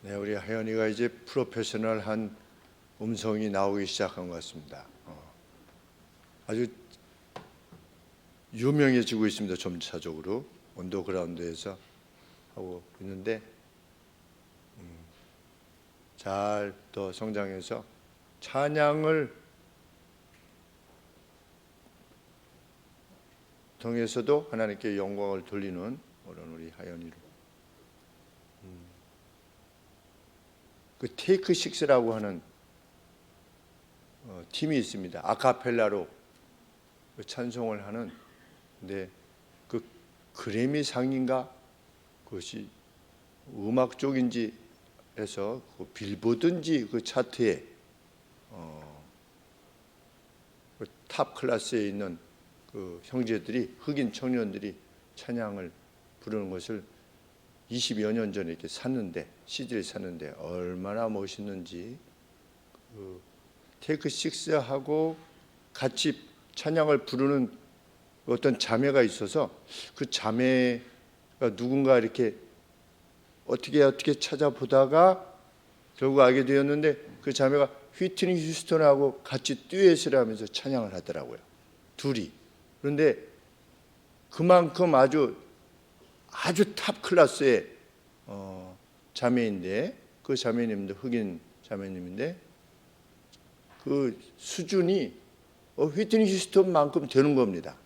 네, 우리 하연이가 이제 프로페셔널한 음성이 나오기 시작한 것 같습니다. 아주 유명해지고 있습니다. 점차적으로 언더그라운드에서 하고 있는데 잘 더 성장해서 찬양을 통해서도 하나님께 영광을 돌리는 그런 우리 하연이로 그 테이크 식스라고 하는 팀이 있습니다. 아카펠라로 찬송을 하는. 근데 그 그래미 상인가 그것이 음악 쪽인지 해서 그 빌보드인지 그 차트에 그 탑 클래스에 있는 그 형제들이 흑인 청년들이 찬양을 부르는 것을 20여 년 전에 이렇게 샀는데 CD를 샀는데 얼마나 멋있는지 그 테이크 식스하고 같이 찬양을 부르는 어떤 자매가 있어서 그 자매가 누군가 이렇게 어떻게 찾아보다가 결국 알게 되었는데 그 자매가 휘트니 휴스턴하고 같이 듀엣을 하면서 찬양을 하더라고요. 둘이. 그런데 그만큼 아주 탑 클래스의 자매인데 그 자매님도 흑인 자매님인데 그 수준이 휘트니 휴스턴만큼 되는 겁니다.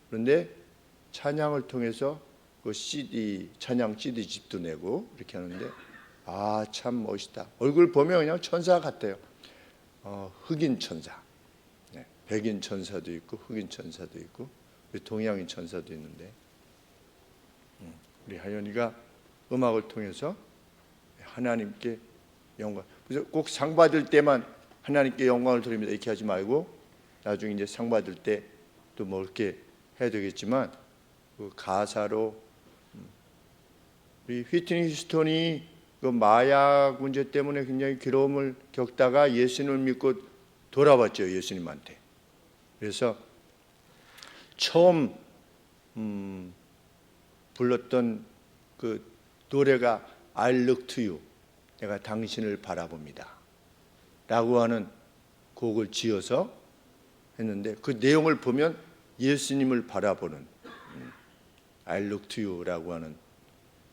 그런데 찬양을 통해서 그 찬양 CD 집도 내고 이렇게 하는데 참 멋있다. 얼굴 보면 그냥 천사 같아요. 흑인 천사, 네, 백인 천사도 있고 흑인 천사도 있고 동양인 천사도 있는데 우리 하연이가 음악을 통해서 하나님께 영광. 그래서 꼭 상 받을 때만 하나님께 영광을 돌립니다 이렇게 하지 말고 나중에 이제 상 받을 때 또 뭐 이렇게 해야 되겠지만 그 가사로 우리 휘트니 휴스턴이 그 마약 문제 때문에 굉장히 괴로움을 겪다가 예수님을 믿고 돌아왔죠. 예수님한테. 그래서 처음 불렀던 그 노래가 I look to you, 내가 당신을 바라봅니다 라고 하는 곡을 지어서 했는데 그 내용을 보면 예수님을 바라보는 I look to you 라고 하는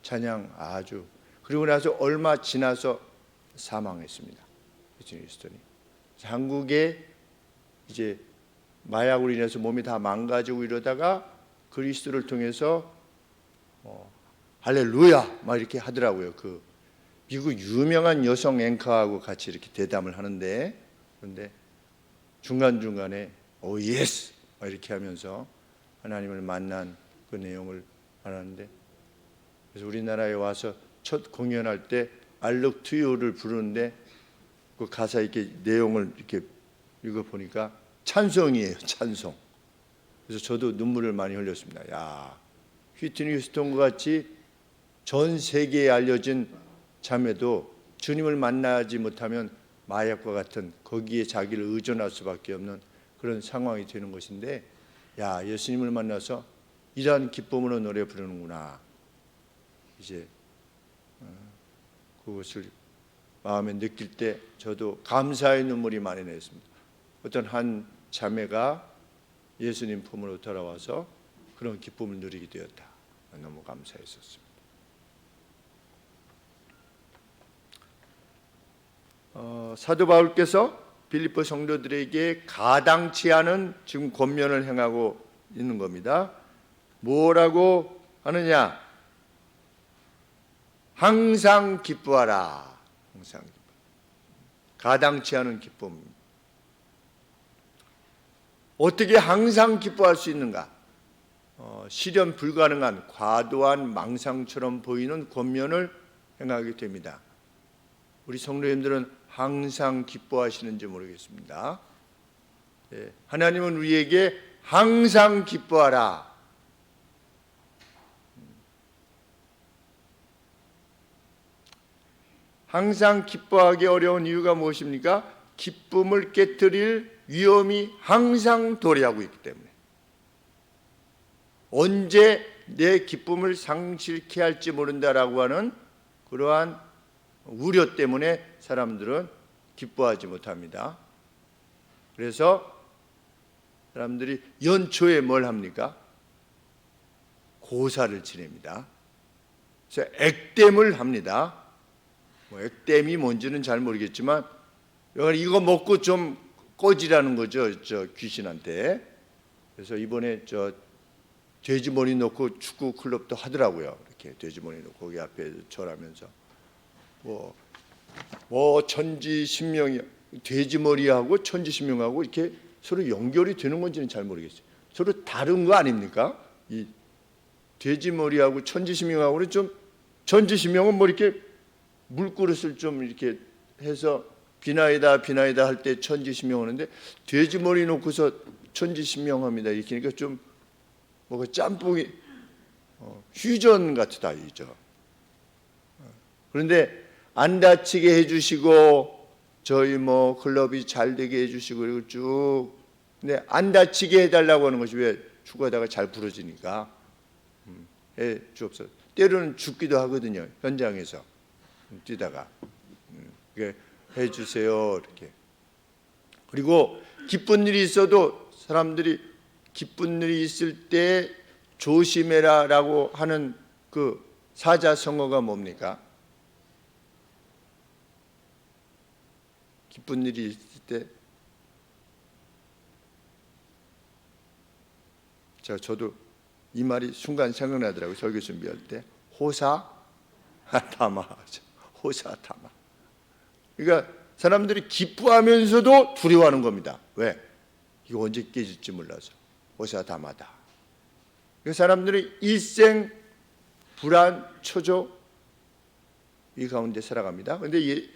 찬양 아주. 그리고 나서 얼마 지나서 사망했습니다. 휴스턴이. 한국에 이제 마약으로 인해서 몸이 다 망가지고 이러다가 그리스도를 통해서 할렐루야 막 이렇게 하더라고요. 그 미국 유명한 여성 앵커하고 같이 이렇게 대담을 하는데 그런데 중간중간에 오 예스 막 이렇게 하면서 하나님을 만난 그 내용을 말하는데 그래서 우리나라에 와서 첫 공연할 때 I look to you를 부르는데 그 가사 이렇게 내용을 이렇게 읽어보니까 찬송이에요. 찬송. 그래서 저도 눈물을 많이 흘렸습니다. 야, 휘트니 휴스턴과 같이 전 세계에 알려진 자매도 주님을 만나지 못하면 마약과 같은 거기에 자기를 의존할 수밖에 없는 그런 상황이 되는 것인데 야, 예수님을 만나서 이러한 기쁨으로 노래 부르는구나. 이제 그것을 마음에 느낄 때 저도 감사의 눈물이 많이 났습니다. 어떤 한 자매가 예수님 품으로 돌아와서 그런 기쁨을 누리게 되었다. 너무 감사했었습니다. 사도 바울께서 빌립보 성도들에게 가당치 않은 지금 권면을 행하고 있는 겁니다. 뭐라고 하느냐? 항상 기뻐하라. 항상 기뻐. 가당치 않은 기쁨. 어떻게 항상 기뻐할 수 있는가? 실현 불가능한 과도한 망상처럼 보이는 권면을 행하게 됩니다. 우리 성도님들은 항상 기뻐하시는지 모르겠습니다. 하나님은 우리에게 항상 기뻐하라. 항상 기뻐하기 어려운 이유가 무엇입니까? 기쁨을 깨뜨릴 위험이 항상 도래하고 있기 때문에 언제 내 기쁨을 상실케 할지 모른다라고 하는 그러한 우려 때문에 사람들은 기뻐하지 못합니다. 그래서 사람들이 연초에 뭘 합니까? 고사를 지냅니다. 그래서 액땜을 합니다. 액땜이 뭔지는 잘 모르겠지만 이거 먹고 좀 꺼지라는 거죠, 저 귀신한테. 그래서 이번에 저 돼지머리 놓고 축구 클럽도 하더라고요. 이렇게 돼지머리 놓고 거기 앞에 절하면서 뭐 천지신명이 돼지머리하고 천지신명하고 이렇게 서로 연결이 되는 건지는 잘 모르겠어요. 서로 다른 거 아닙니까? 이 돼지머리하고 천지신명하고는 좀, 천지신명은 뭐 이렇게 물그릇을 좀 이렇게 해서 비나이다 할 때 천지신명하는데, 돼지머리 놓고서 천지신명합니다 이렇게 하니까 좀 뭐가 짬뽕이 휴전 같다 이죠. 그런데 안 다치게 해주시고 저희 뭐 클럽이 잘 되게 해주시고 그리고 쭉, 근데 안 다치게 해달라고 하는 것이 왜 축구하다가 잘 부러지니까 해 주옵소서. 때로는 죽기도 하거든요, 현장에서 뛰다가. 해주세요 이렇게. 그리고 기쁜 일이 있어도 사람들이 기쁜 일이 있을 때 조심해라라고 하는 그 사자성어가 뭡니까? 기쁜 일이 있을 때, 저도 이 말이 순간 생각나더라고요. 설교 준비할 때 호사다마, 호사다마. 그러니까 사람들이 기뻐하면서도 두려워하는 겁니다. 왜? 이거 언제 깨질지 몰라서. 호사다마다. 사람들이 일생 불안, 초조 이 가운데 살아갑니다. 그런데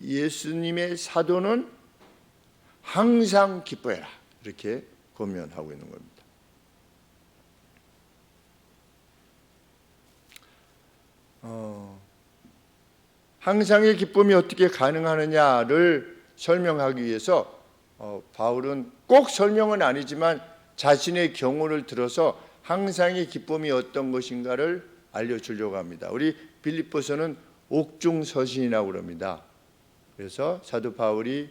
예수님의 사도는 항상 기뻐해라 이렇게 권면하고 있는 겁니다. 항상의 기쁨이 어떻게 가능하느냐를 설명하기 위해서 바울은 꼭 설명은 아니지만 자신의 경우를 들어서 항상의 기쁨이 어떤 것인가를 알려주려고 합니다. 우리 빌립보서는 옥중서신이라고 그럽니다. 그래서 사도 바울이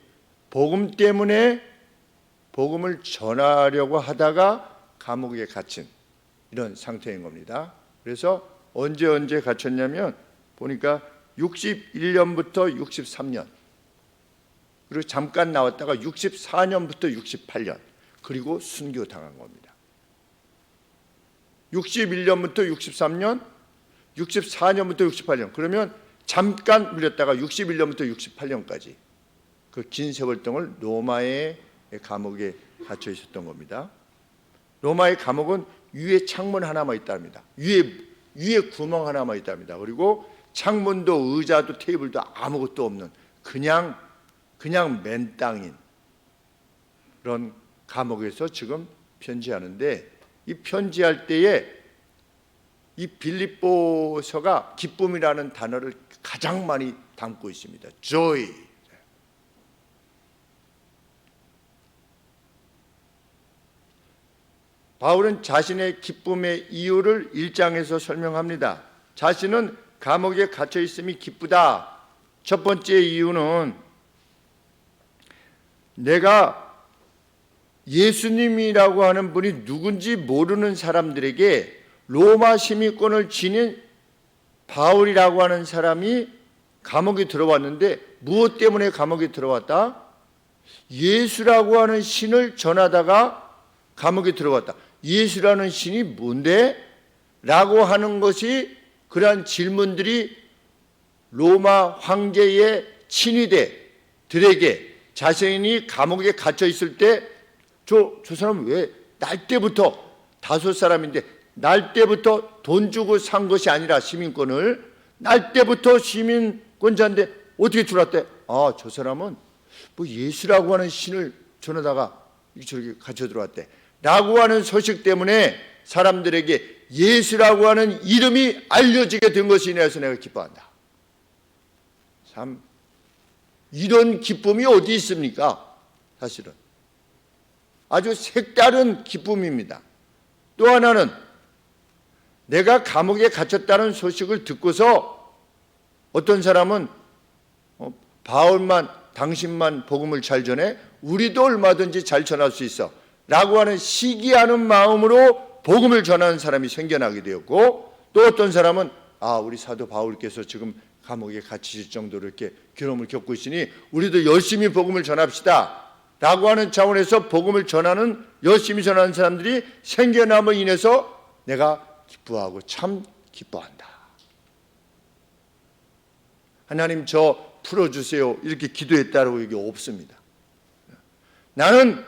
복음 때문에 복음을 전하려고 하다가 감옥에 갇힌 이런 상태인 겁니다. 그래서 언제 갇혔냐면 보니까 61년부터 63년, 그리고 잠깐 나왔다가 64년부터 68년, 그리고 순교당한 겁니다. 61년부터 63년, 64년부터 68년, 그러면 잠깐 물렸다가 61년부터 68년까지 그 긴 세월 동안 로마의 감옥에 갇혀 있었던 겁니다. 로마의 감옥은 위에 창문 하나만 있답니다. 위에 구멍 하나만 있답니다. 그리고 창문도 의자도 테이블도 아무것도 없는 그냥 맨 땅인 그런 감옥에서 지금 편지하는데, 이 편지할 때에 이 빌립보서가 기쁨이라는 단어를 가장 많이 담고 있습니다. joy. 바울은 자신의 기쁨의 이유를 1장에서 설명합니다. 자신은 감옥에 갇혀 있음이 기쁘다. 첫 번째 이유는 내가 예수님이라고 하는 분이 누군지 모르는 사람들에게 로마 시민권을 지닌 바울이라고 하는 사람이 감옥에 들어왔는데, 무엇 때문에 감옥에 들어왔다? 예수라고 하는 신을 전하다가 감옥에 들어왔다. 예수라는 신이 뭔데? 라고 하는 것이, 그러한 질문들이 로마 황제의 친위대들에게 자신이 감옥에 갇혀 있을 때 저 사람 왜 날 때부터 5사람인데 날 때부터 돈 주고 산 것이 아니라 시민권을 날 때부터 시민권자인데 어떻게 들어왔대? 저 사람은 뭐 예수라고 하는 신을 전하다가 저렇게 갇혀 들어왔대 라고 하는 소식 때문에 사람들에게 예수라고 하는 이름이 알려지게 된 것이 인해서 내가 기뻐한다. 참 이런 기쁨이 어디 있습니까? 사실은 아주 색다른 기쁨입니다. 또 하나는 내가 감옥에 갇혔다는 소식을 듣고서 어떤 사람은 바울만 당신만 복음을 잘 전해 우리도 얼마든지 잘 전할 수 있어 라고 하는 시기하는 마음으로 복음을 전하는 사람이 생겨나게 되었고, 또 어떤 사람은 우리 사도 바울께서 지금 감옥에 갇히실 정도로 이렇게 괴로움을 겪고 있으니 우리도 열심히 복음을 전합시다 라고 하는 차원에서 복음을 전하는, 열심히 전하는 사람들이 생겨남으로 인해서 내가 기뻐하고 참 기뻐한다. 하나님 저 풀어주세요 이렇게 기도했다고 이게 없습니다. 나는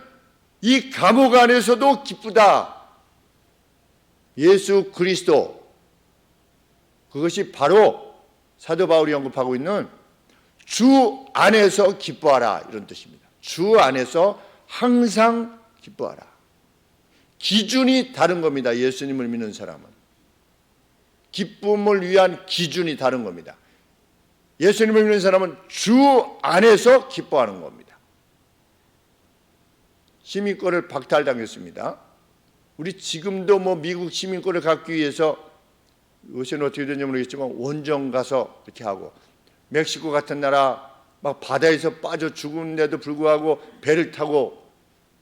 이 감옥 안에서도 기쁘다. 예수 그리스도, 그것이 바로 사도 바울이 언급하고 있는 주 안에서 기뻐하라 이런 뜻입니다. 주 안에서 항상 기뻐하라. 기준이 다른 겁니다. 예수님을 믿는 사람은 기쁨을 위한 기준이 다른 겁니다. 예수님을 믿는 사람은 주 안에서 기뻐하는 겁니다. 시민권을 박탈당했습니다. 우리 지금도 미국 시민권을 갖기 위해서, 요새는 어떻게 되는지 모르겠지만 원정 가서 이렇게 하고, 멕시코 같은 나라 막 바다에서 빠져 죽은데도 불구하고 배를 타고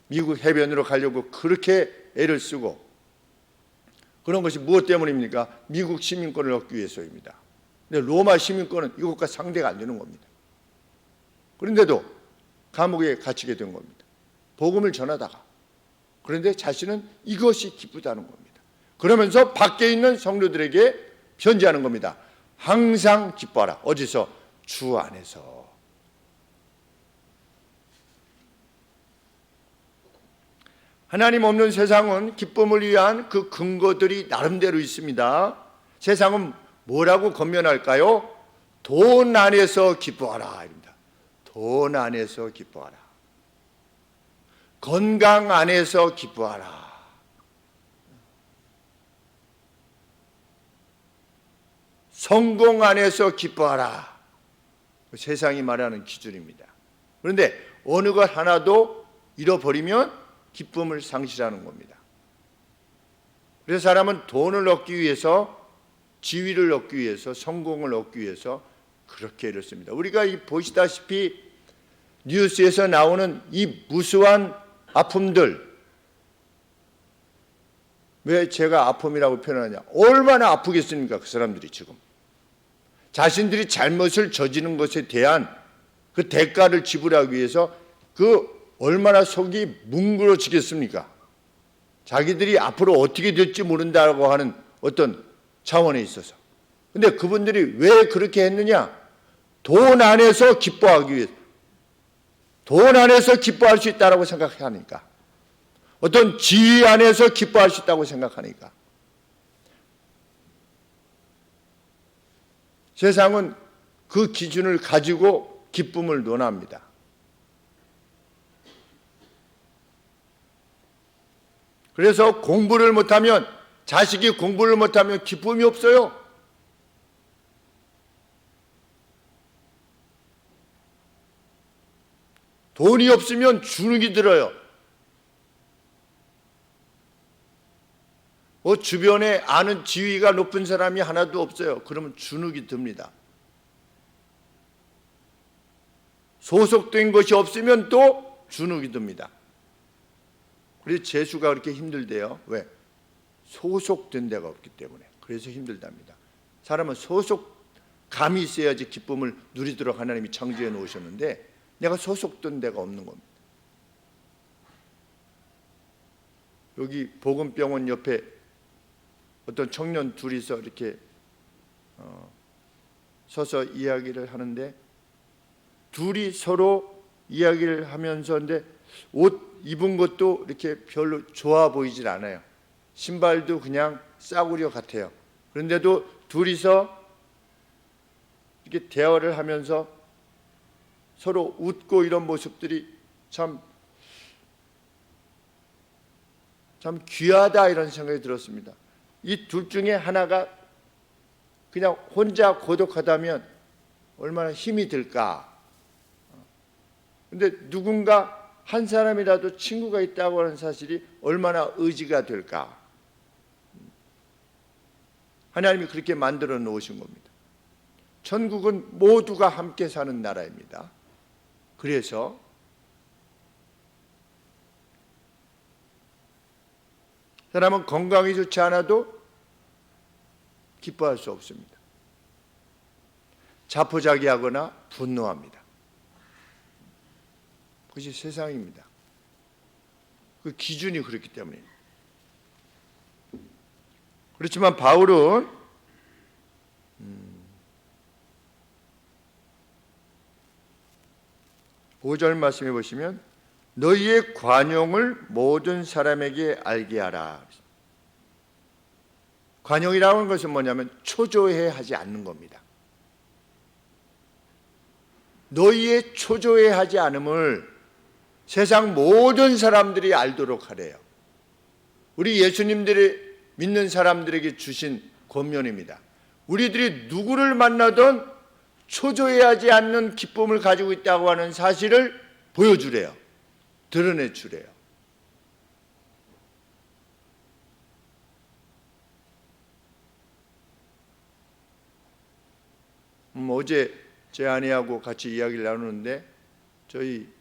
미국 해변으로 가려고 그렇게 애를 쓰고, 그런 것이 무엇 때문입니까? 미국 시민권을 얻기 위해서입니다. 근데 로마 시민권은 이것과 상대가 안 되는 겁니다. 그런데도 감옥에 갇히게 된 겁니다. 복음을 전하다가. 그런데 자신은 이것이 기쁘다는 겁니다. 그러면서 밖에 있는 성도들에게 편지하는 겁니다. 항상 기뻐하라. 어디서? 주 안에서. 하나님 없는 세상은 기쁨을 위한 그 근거들이 나름대로 있습니다. 세상은 뭐라고 권면할까요? 돈 안에서 기뻐하라 입니다. 돈 안에서 기뻐하라. 건강 안에서 기뻐하라. 성공 안에서 기뻐하라. 세상이 말하는 기준입니다. 그런데 어느 것 하나도 잃어버리면 기쁨을 상실하는 겁니다. 그래서 사람은 돈을 얻기 위해서, 지위를 얻기 위해서, 성공을 얻기 위해서 그렇게 애를 씁니다. 우리가 보시다시피 뉴스에서 나오는 이 무수한 아픔들, 왜 제가 아픔이라고 표현하냐? 얼마나 아프겠습니까? 그 사람들이 지금 자신들이 잘못을 저지른 것에 대한 그 대가를 지불하기 위해서 얼마나 속이 뭉그러지겠습니까? 자기들이 앞으로 어떻게 될지 모른다고 하는 어떤 차원에 있어서. 근데 그분들이 왜 그렇게 했느냐? 돈 안에서 기뻐하기 위해서. 돈 안에서 기뻐할 수 있다고 생각하니까. 어떤 지위 안에서 기뻐할 수 있다고 생각하니까. 세상은 그 기준을 가지고 기쁨을 논합니다. 그래서 공부를 못하면, 자식이 공부를 못하면 기쁨이 없어요. 돈이 없으면 주눅이 들어요. 주변에 아는 지위가 높은 사람이 하나도 없어요. 그러면 주눅이 듭니다. 소속된 것이 없으면 또 주눅이 듭니다. 그래서 재수가 그렇게 힘들대요. 왜? 소속된 데가 없기 때문에. 그래서 힘들답니다. 사람은 소속감이 있어야지 기쁨을 누리도록 하나님이 창조해 놓으셨는데, 내가 소속된 데가 없는 겁니다. 여기 보건병원 옆에 어떤 청년 둘이서 이렇게 서서 이야기를 하는데, 둘이 서로 이야기를 하면서, 근데 옷 입은 것도 이렇게 별로 좋아 보이질 않아요. 신발도 그냥 싸구려 같아요. 그런데도 둘이서 이렇게 대화를 하면서 서로 웃고 이런 모습들이 참 귀하다 이런 생각이 들었습니다. 이 둘 중에 하나가 그냥 혼자 고독하다면 얼마나 힘이 들까. 근데 누군가 한 사람이라도 친구가 있다고 하는 사실이 얼마나 의지가 될까. 하나님이 그렇게 만들어 놓으신 겁니다. 천국은 모두가 함께 사는 나라입니다. 그래서 사람은 건강이 좋지 않아도 기뻐할 수 없습니다. 자포자기하거나 분노합니다. 그것이 세상입니다. 그 기준이 그렇기 때문입니다. 그렇지만 바울은 5절 말씀해 보시면 너희의 관용을 모든 사람에게 알게 하라. 관용이라는 것은 뭐냐면 초조해 하지 않는 겁니다. 너희의 초조해 하지 않음을 세상 모든 사람들이 알도록 하래요. 우리 예수님들이 믿는 사람들에게 주신 권면입니다. 우리들이 누구를 만나든 초조해하지 않는 기쁨을 가지고 있다고 하는 사실을 보여주래요. 드러내주래요. 어제 제 아내하고 같이 이야기를 나누는데 저희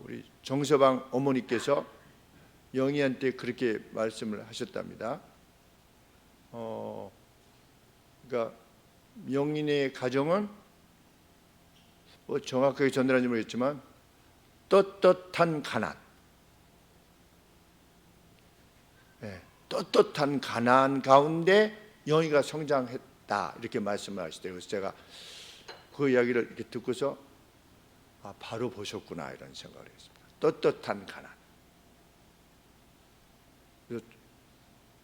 우리 정서방 어머니께서 영희한테 그렇게 말씀을 하셨답니다. 그러니까 영인의 가정은 정확하게 전달하는지 모르겠지만 떳떳한 가난, 떳떳한 가난 가운데 영희가 성장했다 이렇게 말씀을 하시대요. 그래서 제가 그 이야기를 이렇게 듣고서 바로 보셨구나 이런 생각을 했습니다. 떳떳한 가난.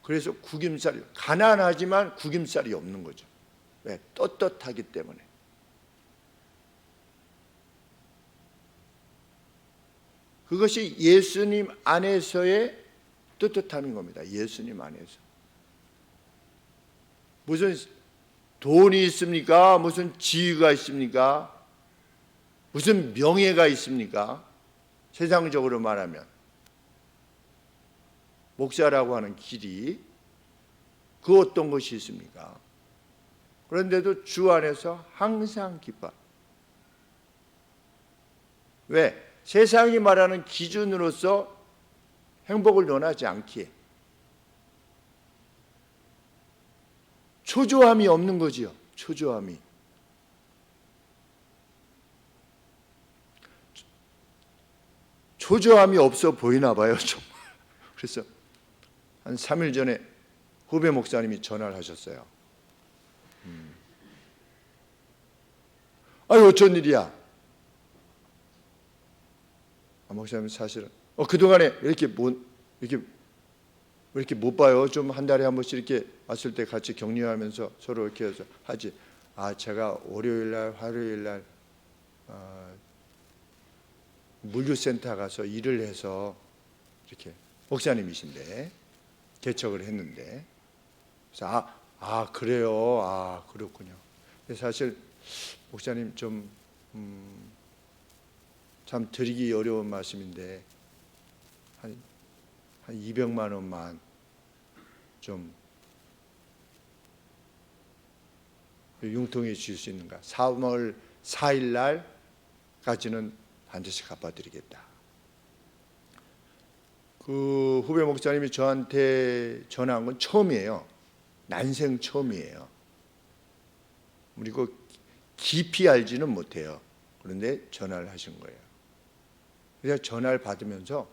그래서 구김살이, 가난하지만 구김살이 없는 거죠. 왜? 떳떳하기 때문에. 그것이 예수님 안에서의 떳떳함인 겁니다. 예수님 안에서. 무슨 돈이 있습니까? 무슨 지위가 있습니까? 무슨 명예가 있습니까? 세상적으로 말하면. 목사라고 하는 길이 그 어떤 것이 있습니까? 그런데도 주 안에서 항상 기뻐. 왜? 세상이 말하는 기준으로서 행복을 논하지 않기에 초조함이 없는 거지요. 초조함이. 초조함이 없어 보이나 봐요. 정말. 그래서 한 3일 전에 후배 목사님이 전화를 하셨어요. 아유 어쩐 일이야? 목사님 사실은 그동안에 이렇게 못 봐요. 좀 한 달에 한 번씩 이렇게 왔을 때 같이 격려하면서 서로 이렇게 해서 하지. 제가 월요일 날, 화요일 날 물류센터 가서 일을 해서 이렇게 목사님이신데 개척을 했는데 그래서 그래요. 그렇군요. 사실 목사님 좀 참 드리기 어려운 말씀인데 한 200만 원만 좀 융통해 주실 수 있는가? 3월 4일 날까지는 반드시 갚아드리겠다. 그 후배 목사님이 저한테 전화한 건 처음이에요. 난생 처음이에요. 그리고 깊이 알지는 못해요. 그런데 전화를 하신 거예요. 그래서 전화를 받으면서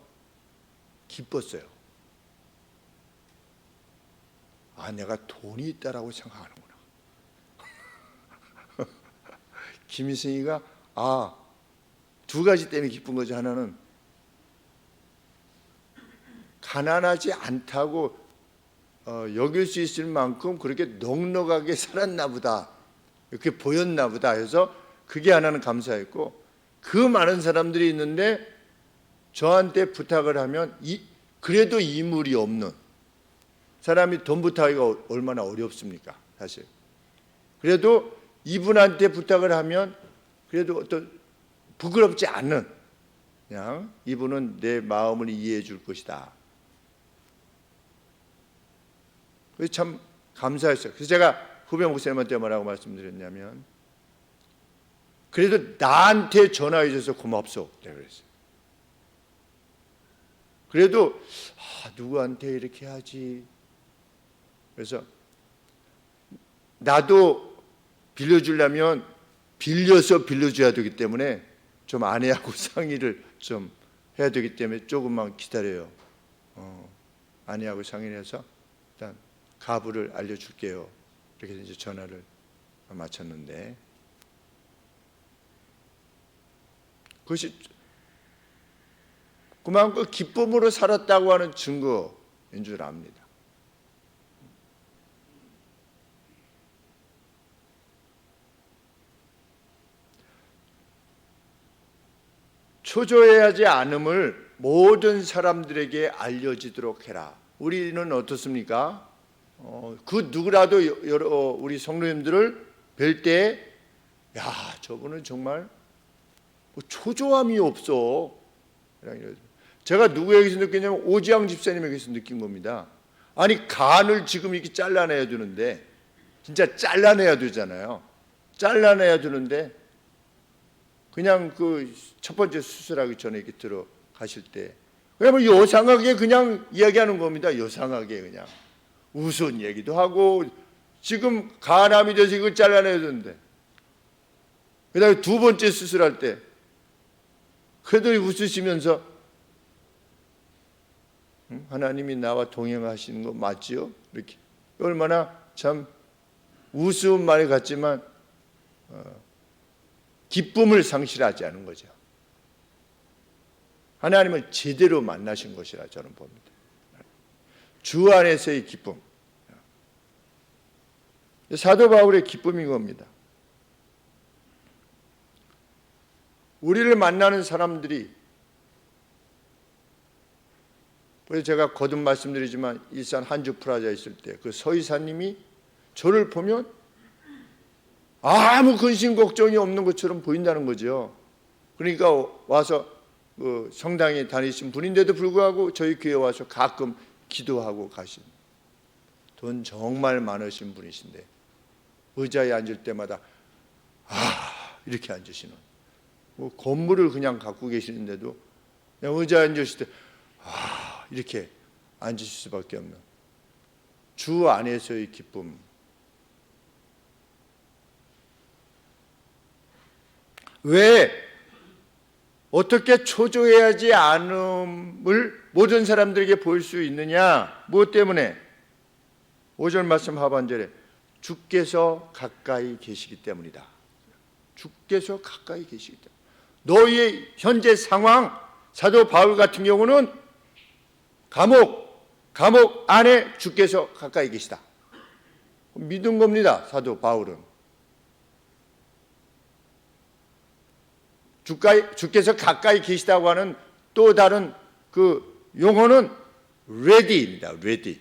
기뻤어요. 내가 돈이 있다라고 생각하는구나. 김희승이가 두 가지 때문에 기쁜 거죠. 하나는 가난하지 않다고 여길 수 있을 만큼 그렇게 넉넉하게 살았나 보다. 이렇게 보였나 보다 해서 그게 하나는 감사했고, 그 많은 사람들이 있는데 저한테 부탁을 하면 그래도 이물이 없는 사람이 돈 부탁하기가 얼마나 어렵습니까? 사실. 그래도 이분한테 부탁을 하면 그래도 어떤 부끄럽지 않은, 그냥 이분은 내 마음을 이해해 줄 것이다. 그래서 참 감사했어요. 그래서 제가 후배 목사님한테 뭐라고 말씀드렸냐면, 그래도 나한테 전화해 줘서 고맙소 내가 그랬어요. 그래도 누구한테 이렇게 하지. 그래서 나도 빌려주려면 빌려서 빌려줘야 되기 때문에 좀 아내하고 상의를 좀 해야 되기 때문에 조금만 기다려요. 아내하고 상의해서 일단 가부를 알려줄게요. 이렇게 이제 전화를 마쳤는데, 그것이 그만큼 기쁨으로 살았다고 하는 증거인 줄 압니다. 초조해하지 않음을 모든 사람들에게 알려지도록 해라. 우리는 어떻습니까? 그 누구라도 우리 성도님들을 뵐 때, 야, 저분은 정말 초조함이 없어. 제가 누구에게서 느꼈냐면 오지영 집사님에게서 느낀 겁니다. 아니, 간을 지금 이렇게 잘라내야 되는데, 진짜 잘라내야 되잖아요. 잘라내야 되는데 그냥 그 첫 번째 수술하기 전에 이렇게 들어가실 때 그냥 요상하게 그냥 이야기하는 겁니다. 요상하게 그냥 우스운 얘기도 하고, 지금 간암이 돼서 이걸 잘라내야 되는데, 그 다음에 두 번째 수술할 때 그래도 웃으시면서 하나님이 나와 동행하시는 거 맞지요? 이렇게 얼마나 참 우스운 말 같지만 기쁨을 상실하지 않은 거죠. 하나님을 제대로 만나신 것이라 저는 봅니다. 주 안에서의 기쁨. 사도 바울의 기쁨인 겁니다. 우리를 만나는 사람들이, 그래서 제가 거듭 말씀드리지만 일산 한주 프라자 있을 때 그 서이사님이 저를 보면 아무 근심 걱정이 없는 것처럼 보인다는 거죠. 그러니까 와서 그 성당에 다니신 분인데도 불구하고 저희 교회에 와서 가끔 기도하고 가신, 돈 정말 많으신 분이신데 의자에 앉을 때마다 이렇게 앉으시는, 뭐 건물을 그냥 갖고 계시는데도 그냥 의자에 앉으실 때 이렇게 앉으실 수밖에 없는 주 안에서의 기쁨. 왜 어떻게 초조해하지 않음을 모든 사람들에게 보일 수 있느냐? 무엇 때문에? 5절 말씀 하반절에 주께서 가까이 계시기 때문이다. 주께서 가까이 계시기 때문에. 너희의 현재 상황, 사도 바울 같은 경우는 감옥 안에 주께서 가까이 계시다. 믿은 겁니다. 사도 바울은. 주께서 가까이 계시다고 하는 또 다른 그 용어는 ready입니다. ready.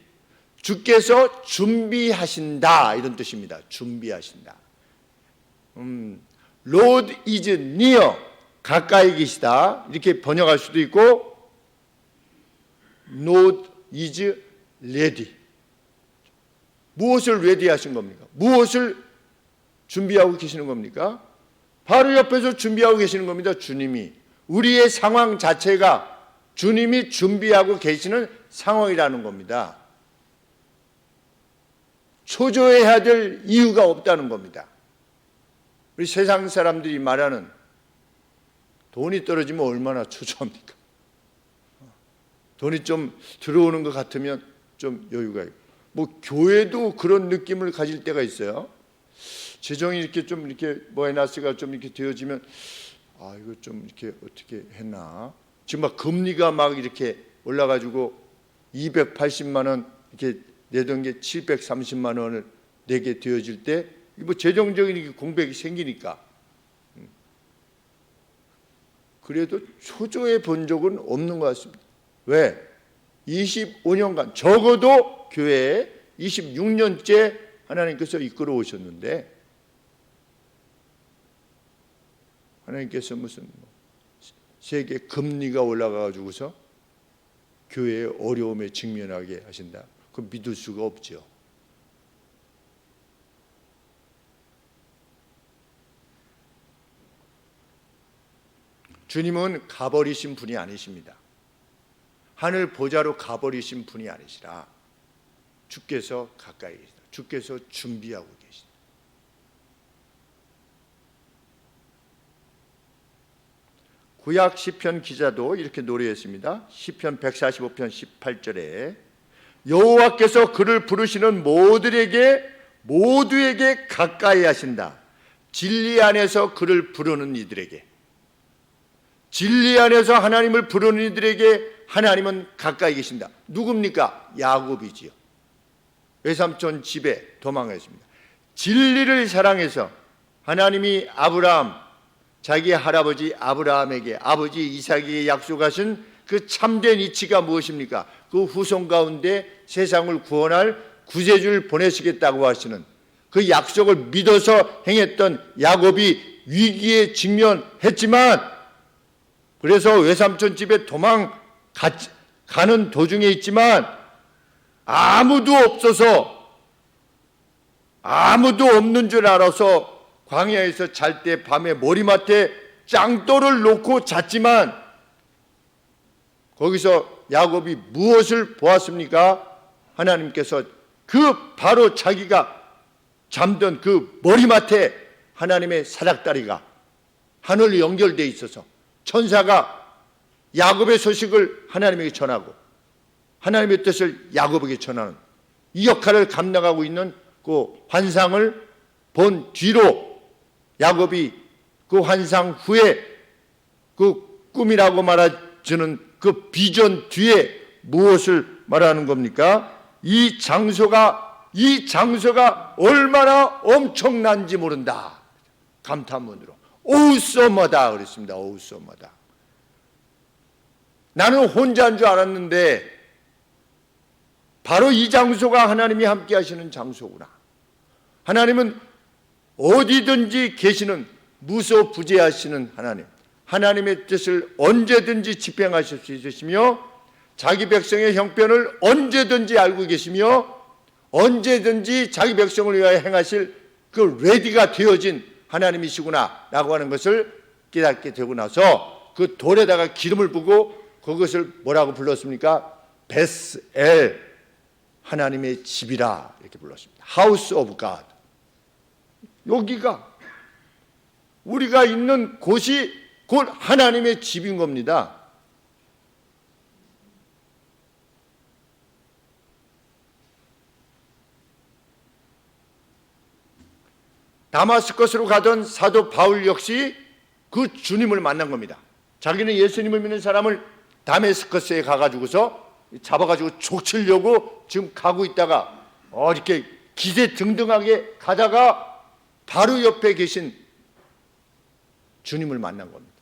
주께서 준비하신다, 이런 뜻입니다. 준비하신다. Lord is near, 가까이 계시다, 이렇게 번역할 수도 있고, Lord is ready. 무엇을 ready 하신 겁니까? 무엇을 준비하고 계시는 겁니까? 바로 옆에서 준비하고 계시는 겁니다. 주님이. 우리의 상황 자체가 주님이 준비하고 계시는 상황이라는 겁니다. 초조해야 될 이유가 없다는 겁니다. 우리 세상 사람들이 말하는 돈이 떨어지면 얼마나 초조합니까? 돈이 좀 들어오는 것 같으면 좀 여유가 있고, 뭐 교회도 그런 느낌을 가질 때가 있어요. 재정이 이렇게 좀 이렇게 마이너스가 좀 이렇게 되어지면 이거 좀 이렇게 어떻게 했나? 지금 막 금리가 막 이렇게 올라가지고 280만 원 이렇게 내던 게 730만 원을 내게 되어질 때, 뭐 재정적인 공백이 생기니까. 그래도 초조해 본 적은 없는 것 같습니다. 왜? 25년간 적어도 교회에 26년째 하나님께서 이끌어 오셨는데, 하나님께서 무슨 세계 금리가 올라가가지고서 교회의 어려움에 직면하게 하신다, 그거 믿을 수가 없죠. 주님은 가버리신 분이 아니십니다. 하늘 보좌로 가버리신 분이 아니시라 주께서 가까이 계시다. 주께서 준비하고 계시다. 구약 시편 기자도 이렇게 노래했습니다. 시편 145편 18절에 여호와께서 그를 부르시는 모두에게 가까이 하신다. 진리 안에서 그를 부르는 이들에게, 진리 안에서 하나님을 부르는 이들에게 하나님은 가까이 계신다. 누굽니까? 야곱이지요. 외삼촌 집에 도망했습니다. 진리를 사랑해서 하나님이 아브라함, 자기의 할아버지 아브라함에게 아버지 이삭에게 약속하신 그 참된 이치가 무엇입니까? 그 후손 가운데 세상을 구원할 구세주를 보내시겠다고 하시는 그 약속을 믿어서 행했던 야곱이 위기에 직면했지만, 그래서 외삼촌 집에 가는 도중에 있지만 아무도 없어서, 아무도 없는 줄 알아서 광야에서 잘 때 밤에 머리맡에 짱돌을 놓고 잤지만, 거기서 야곱이 무엇을 보았습니까? 하나님께서 그 바로 자기가 잠든 그 머리맡에 하나님의 사닥다리가 하늘로 연결되어 있어서 천사가 야곱의 소식을 하나님에게 전하고 하나님의 뜻을 야곱에게 전하는 이 역할을 감당하고 있는 그 환상을 본 뒤로 야곱이 그 환상 후에 그 꿈이라고 말해주는 그 비전 뒤에 무엇을 말하는 겁니까? 이 장소가 얼마나 엄청난지 모른다. 감탄문으로 어우서머다 그랬습니다. 어우서머다. 나는 혼자인 줄 알았는데 바로 이 장소가 하나님이 함께 하시는 장소구나. 하나님은 어디든지 계시는 무소부재하시는 하나님, 하나님의 뜻을 언제든지 집행하실 수 있으시며 자기 백성의 형편을 언제든지 알고 계시며 언제든지 자기 백성을 위하여 행하실 그 레디가 되어진 하나님이시구나 라고 하는 것을 깨닫게 되고 나서 그 돌에다가 기름을 부고 그것을 뭐라고 불렀습니까? 베스엘, 하나님의 집이라 이렇게 불렀습니다. House of God. 여기가 우리가 있는 곳이 곧 하나님의 집인 겁니다. 다마스커스로 가던 사도 바울 역시 그 주님을 만난 겁니다. 자기는 예수님을 믿는 사람을 다메스커스에 가가지고서 잡아가지고 족치려고 지금 가고 있다가 이렇게 기세등등하게 가다가 바로 옆에 계신 주님을 만난 겁니다.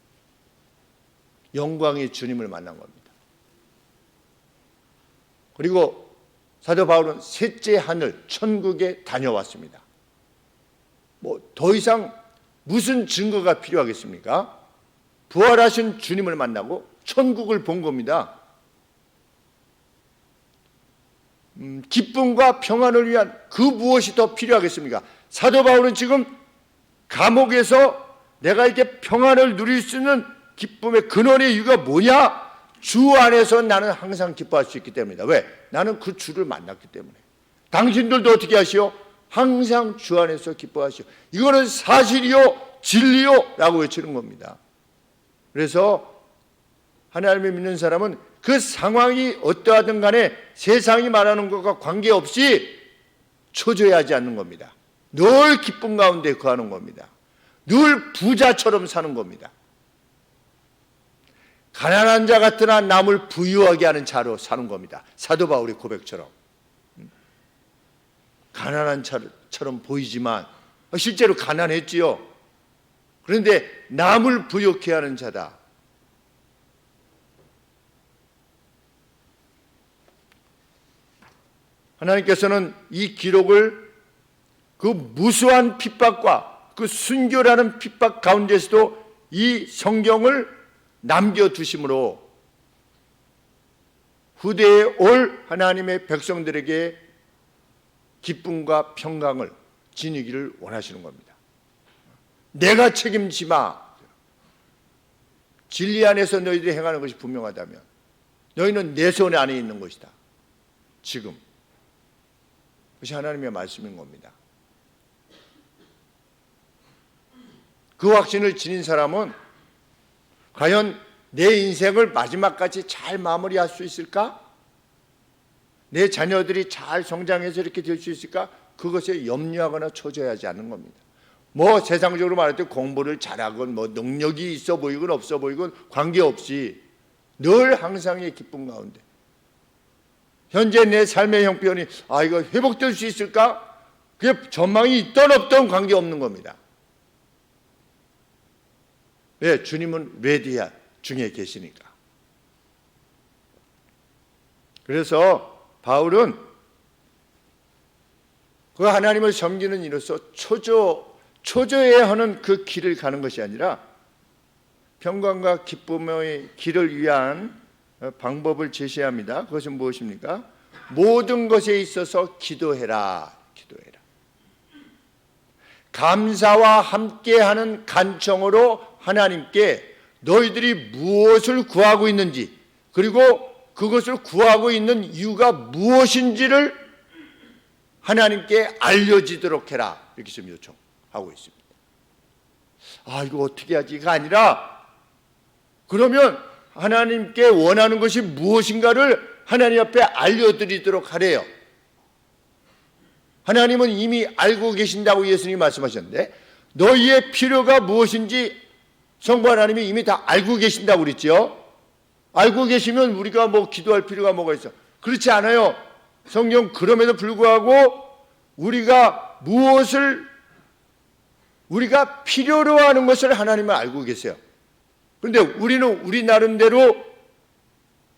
영광의 주님을 만난 겁니다. 그리고 사도 바울은 셋째 하늘 천국에 다녀왔습니다. 더 이상 무슨 증거가 필요하겠습니까? 부활하신 주님을 만나고 천국을 본 겁니다. 기쁨과 평안을 위한 그 무엇이 더 필요하겠습니까? 사도 바울은 지금 감옥에서 내가 이렇게 평안을 누릴 수 있는 기쁨의 근원의 이유가 뭐냐? 주 안에서 나는 항상 기뻐할 수 있기 때문이다. 왜? 나는 그 주를 만났기 때문에. 당신들도 어떻게 하시오? 항상 주 안에서 기뻐하시오. 이거는 사실이요 진리요 라고 외치는 겁니다. 그래서 하나님을 믿는 사람은 그 상황이 어떠하든 간에 세상이 말하는 것과 관계없이 초조해하지 않는 겁니다. 늘 기쁨 가운데 거하는 겁니다. 늘 부자처럼 사는 겁니다. 가난한 자 같으나 남을 부유하게 하는 자로 사는 겁니다. 사도 바울의 고백처럼. 가난한 자처럼 보이지만 실제로 가난했지요. 그런데 남을 부유케 하는 자다. 하나님께서는 이 기록을 그 무수한 핍박과 그 순교라는 핍박 가운데서도 이 성경을 남겨두심으로 후대에 올 하나님의 백성들에게 기쁨과 평강을 지니기를 원하시는 겁니다. 내가 책임지마. 진리 안에서 너희들이 행하는 것이 분명하다면 너희는 내 손 안에 있는 것이다. 지금. 그것이 하나님의 말씀인 겁니다. 그 확신을 지닌 사람은 과연 내 인생을 마지막까지 잘 마무리할 수 있을까? 내 자녀들이 잘 성장해서 이렇게 될 수 있을까? 그것에 염려하거나 초조해하지 않는 겁니다. 뭐 세상적으로 말할 때 공부를 잘하건 뭐 능력이 있어 보이건 없어 보이건 관계없이 늘 항상의 기쁨 가운데 현재 내 삶의 형편이 이거 회복될 수 있을까? 그게 전망이 있던 없던 관계없는 겁니다. 왜? 주님은 레디야 중에 계시니까. 그래서 바울은 그 하나님을 섬기는 이로써 초조해야 하는 그 길을 가는 것이 아니라 평강과 기쁨의 길을 위한 방법을 제시합니다. 그것은 무엇입니까? 모든 것에 있어서 기도해라. 기도해라. 감사와 함께하는 간청으로 하나님께 너희들이 무엇을 구하고 있는지, 그리고 그것을 구하고 있는 이유가 무엇인지를 하나님께 알려지도록 해라. 이렇게 좀 요청하고 있습니다. 이거 어떻게 하지가 아니라, 그러면 하나님께 원하는 것이 무엇인가를 하나님 앞에 알려드리도록 하래요. 하나님은 이미 알고 계신다고 예수님이 말씀하셨는데, 너희의 필요가 무엇인지 성부 하나님이 이미 다 알고 계신다고 그랬죠. 알고 계시면 우리가 뭐 기도할 필요가 뭐가 있어? 그렇지 않아요. 성경 그럼에도 불구하고 우리가 필요로 하는 것을 하나님은 알고 계세요. 그런데 우리는 우리 나름대로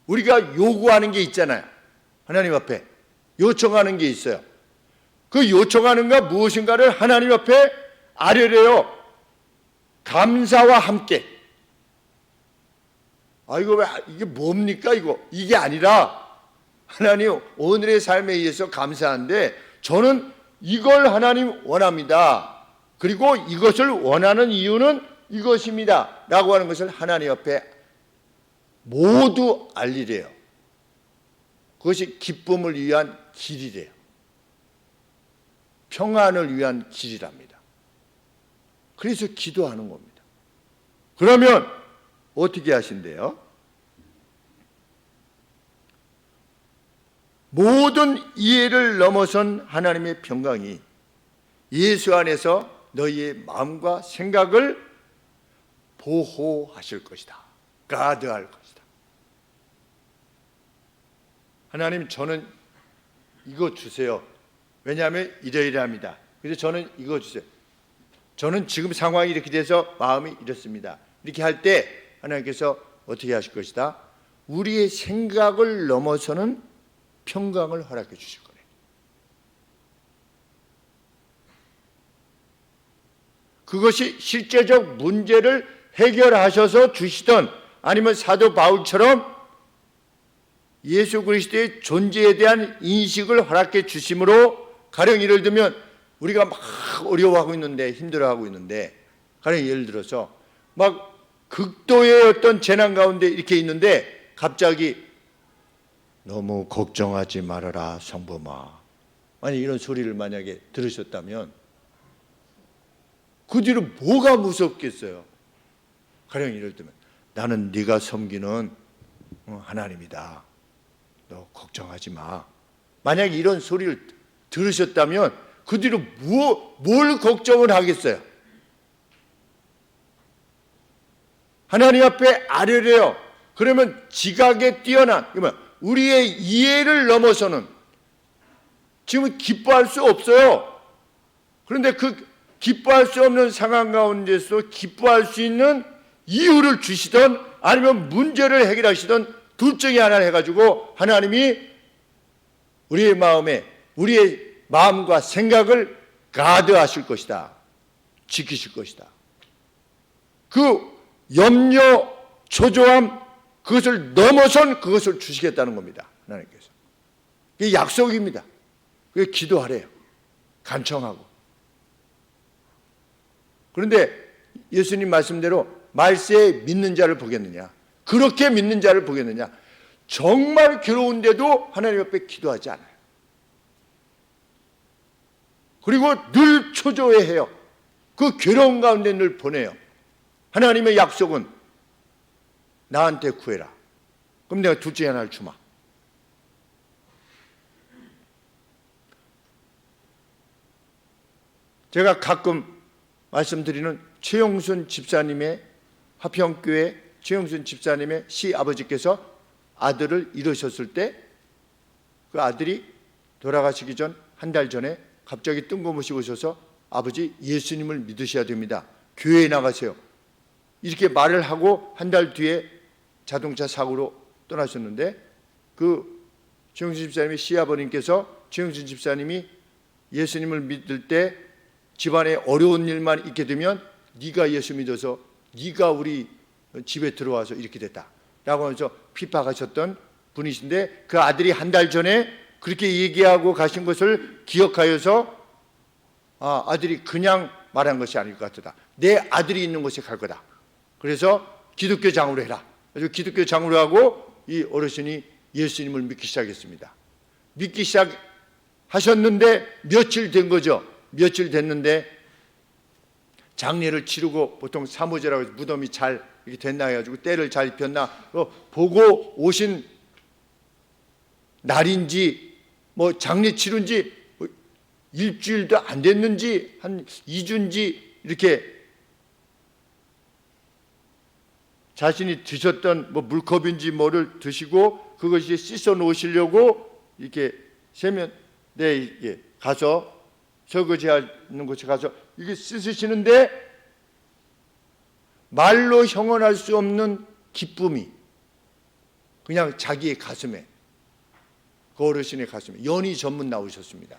우리가 요구하는 게 있잖아요. 하나님 앞에 요청하는 게 있어요. 그 요청하는 가 무엇인가를 하나님 앞에 아뢰래요. 감사와 함께. 이게 뭡니까 이게 아니라, 하나님 오늘의 삶에 의해서 감사한데 저는 이걸 하나님 원합니다. 그리고 이것을 원하는 이유는 이것입니다. 라고 하는 것을 하나님 앞에 모두 알리래요. 그것이 기쁨을 위한 길이래요. 평안을 위한 길이랍니다. 그래서 기도하는 겁니다. 그러면 어떻게 하신대요? 모든 이해를 넘어선 하나님의 평강이 예수 안에서 너희의 마음과 생각을 보호하실 것이다. 가드할 것이다. 하나님, 저는 이거 주세요. 왜냐하면 이러이러합니다. 그래서 저는 이거 주세요. 저는 지금 상황이 이렇게 돼서 마음이 이렇습니다. 이렇게 할 때 하나님께서 어떻게 하실 것이다? 우리의 생각을 넘어서는 평강을 허락해 주실 거예요. 그것이 실제적 문제를 해결하셔서 주시던, 아니면 사도 바울처럼 예수 그리스도의 존재에 대한 인식을 허락해 주심으로, 가령 예를 들면 우리가 막 어려워하고 있는데, 힘들어하고 있는데, 가령 예를 들어서 막 극도의 어떤 재난 가운데 이렇게 있는데 갑자기 너무 걱정하지 말아라 성범아, 만약 이런 소리를 만약에 들으셨다면 그 뒤로 뭐가 무섭겠어요? 가령 예를 들면 나는 네가 섬기는 하나님이다, 너 걱정하지 마. 만약 이런 소리를 들으셨다면 그 뒤로 뭘 걱정을 하겠어요? 하나님 앞에 아뢰래요. 그러면 지각에 뛰어난, 우리의 이해를 넘어서는, 지금 기뻐할 수 없어요. 그런데 그 기뻐할 수 없는 상황 가운데서 기뻐할 수 있는 이유를 주시던, 아니면 문제를 해결하시던 둘 중에 하나를 해가지고 하나님이 우리의 마음과 생각을 가드하실 것이다. 지키실 것이다. 그 염려, 초조함, 그것을 넘어선 그것을 주시겠다는 겁니다. 하나님께서. 이게 약속입니다. 그게 기도하래요. 간청하고. 그런데 예수님 말씀대로 말세에 믿는 자를 보겠느냐? 그렇게 믿는 자를 보겠느냐? 정말 괴로운데도 하나님 앞에 기도하지 않아요. 그리고 늘 초조해해요. 그 괴로운 가운데 늘 보내요. 하나님의 약속은 나한테 구해라. 그럼 내가 둘 중에 하나를 주마. 제가 가끔 말씀드리는 최용순 집사님의 화평교회 최용순 집사님의 시아버지께서 아들을 잃으셨을 때 그 아들이 돌아가시기 전 한 달 전에 갑자기 뜬금없이 오셔서 아버지 예수님을 믿으셔야 됩니다. 교회에 나가세요. 이렇게 말을 하고 한 달 뒤에 자동차 사고로 떠나셨는데 그 최용순 집사님의 시아버님께서 최용순 집사님이 예수님을 믿을 때 집안에 어려운 일만 있게 되면 네가 예수 믿어서 네가 우리 집에 들어와서 이렇게 됐다 라고 하면서 핍박하셨던 분이신데 그 아들이 한 달 전에 그렇게 얘기하고 가신 것을 기억하여서 아들이 그냥 말한 것이 아닐 것 같다. 내 아들이 있는 곳에 갈 거다. 그래서 기독교 장로를 해라. 그래서 기독교 장로를 하고 이 어르신이 예수님을 믿기 시작했습니다. 믿기 시작하셨는데 며칠 된 거죠. 며칠 됐는데 장례를 치르고 보통 사모제라고 해서 무덤이 잘 이렇게 됐나 해가지고 때를 잘 입혔나 보고 오신 날인지 뭐 장례 치른지 일주일도 안 됐는지 한 2주인지 이렇게 자신이 드셨던 뭐 물컵인지 뭐를 드시고 그것이 씻어 놓으시려고 이렇게 세면대에 가서 설거지하는 곳에 가서 이게 씻으시는데 말로 형언할 수 없는 기쁨이 그냥 자기의 가슴에 그 어르신의 가슴에 연희 전문 나오셨습니다.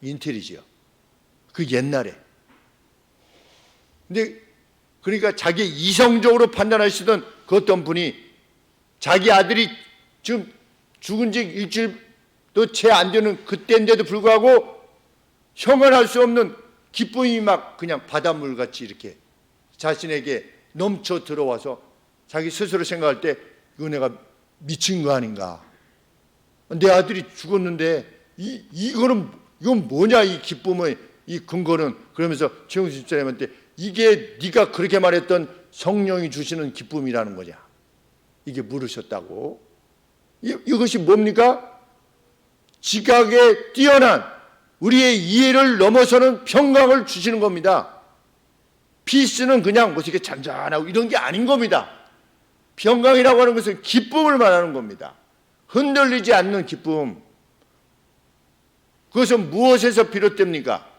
인텔이지요. 그 옛날에. 근데 그러니까 자기 이성적으로 판단하시던 그 어떤 분이 자기 아들이 지금 죽은 지 일주일도 채 안 되는 그때인데도 불구하고 형언할 수 없는 기쁨이 막 그냥 바닷물같이 이렇게 자신에게 넘쳐 들어와서 자기 스스로 생각할 때 이거 내가 미친 거 아닌가. 내 아들이 죽었는데 이건 뭐냐 이 기쁨의 이 근거는. 그러면서 최용수 집사님한테 이게 네가 그렇게 말했던 성령이 주시는 기쁨이라는 거냐. 이게 물으셨다고. 이것이 뭡니까? 지각에 뛰어난 우리의 이해를 넘어서는 평강을 주시는 겁니다. 피스는 그냥 뭐 이렇게 잔잔하고 이런 게 아닌 겁니다. 평강이라고 하는 것은 기쁨을 말하는 겁니다. 흔들리지 않는 기쁨. 그것은 무엇에서 비롯됩니까?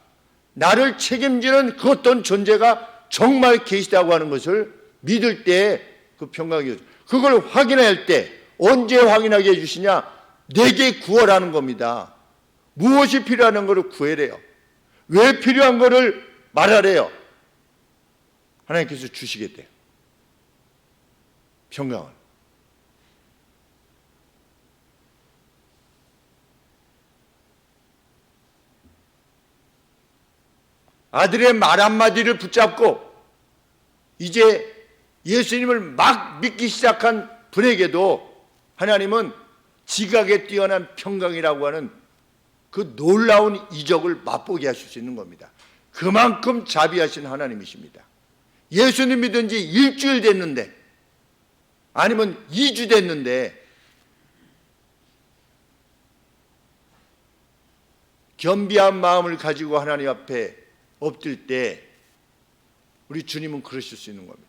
나를 책임지는 그 어떤 존재가 정말 계시다고 하는 것을 믿을 때 그 평강이죠. 그걸 확인할 때 언제 확인하게 해주시냐? 내게 구하라는 겁니다. 무엇이 필요한 것을 구해래요. 왜 필요한 것을 말하래요. 하나님께서 주시겠대요. 평강을. 아들의 말 한마디를 붙잡고 이제 예수님을 막 믿기 시작한 분에게도 하나님은 지각에 뛰어난 평강이라고 하는 그 놀라운 이적을 맛보게 하실 수 있는 겁니다. 그만큼 자비하신 하나님이십니다. 예수님 믿은 지 일주일 됐는데 아니면 2주 됐는데 겸비한 마음을 가지고 하나님 앞에 엎들 때 우리 주님은 그러실 수 있는 겁니다.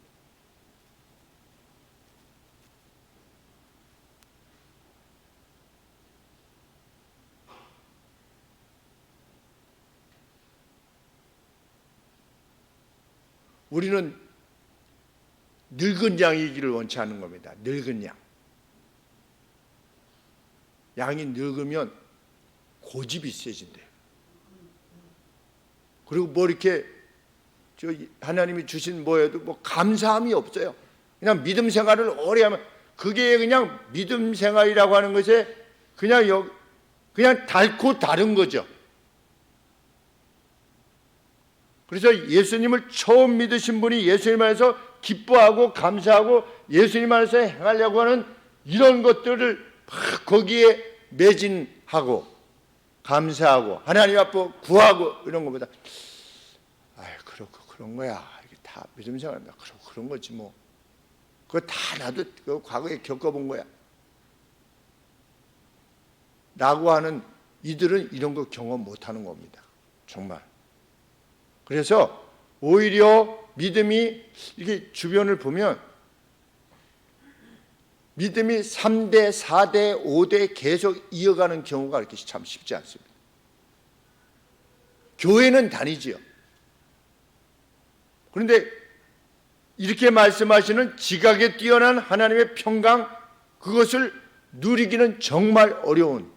우리는 늙은 양이기를 원치 않는 겁니다. 늙은 양. 양이 늙으면 고집이 세진대요. 그리고 뭐 이렇게 하나님이 주신 뭐에도 뭐 감사함이 없어요. 그냥 믿음 생활을 오래 하면 그게 그냥 믿음 생활이라고 하는 것에 그냥 닳고 다른 거죠. 그래서 예수님을 처음 믿으신 분이 예수님 안에서 기뻐하고 감사하고 예수님 안에서 행하려고 하는 이런 것들을 막 거기에 매진하고 감사하고 하나님 앞에 구하고 이런 것보다 그렇고 그런 거야. 이게 다 믿음 생활한다. 그런 거지 뭐. 그거 다 나도 그 과거에 겪어본 거야. 라고 하는 이들은 이런 거 경험 못하는 겁니다. 정말. 그래서 오히려 믿음이 이게 주변을 보면 믿음이 3대, 4대, 5대 계속 이어가는 경우가 이렇게 참 쉽지 않습니다. 교회는 다니지요. 그런데 이렇게 말씀하시는 지각에 뛰어난 하나님의 평강, 그것을 누리기는 정말 어려운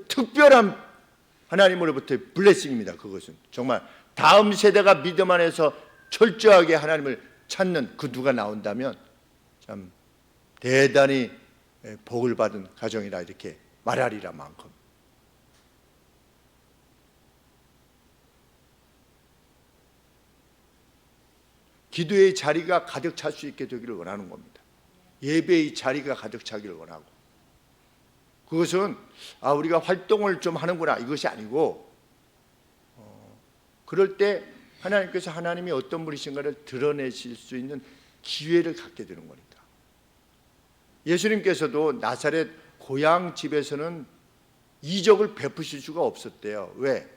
특별한 하나님으로부터의 블레싱입니다. 그것은 정말 다음 세대가 믿음 안에서 철저하게 하나님을 찾는 그 누가 나온다면 참 대단히 복을 받은 가정이라 이렇게 말하리라 만큼. 기도의 자리가 가득 찰 수 있게 되기를 원하는 겁니다. 예배의 자리가 가득 차기를 원하고, 그것은 우리가 활동을 좀 하는구나 이것이 아니고, 그럴 때 하나님께서 하나님이 어떤 분이신가를 드러내실 수 있는 기회를 갖게 되는 거니까. 예수님께서도 나사렛 고향 집에서는 이적을 베푸실 수가 없었대요. 왜?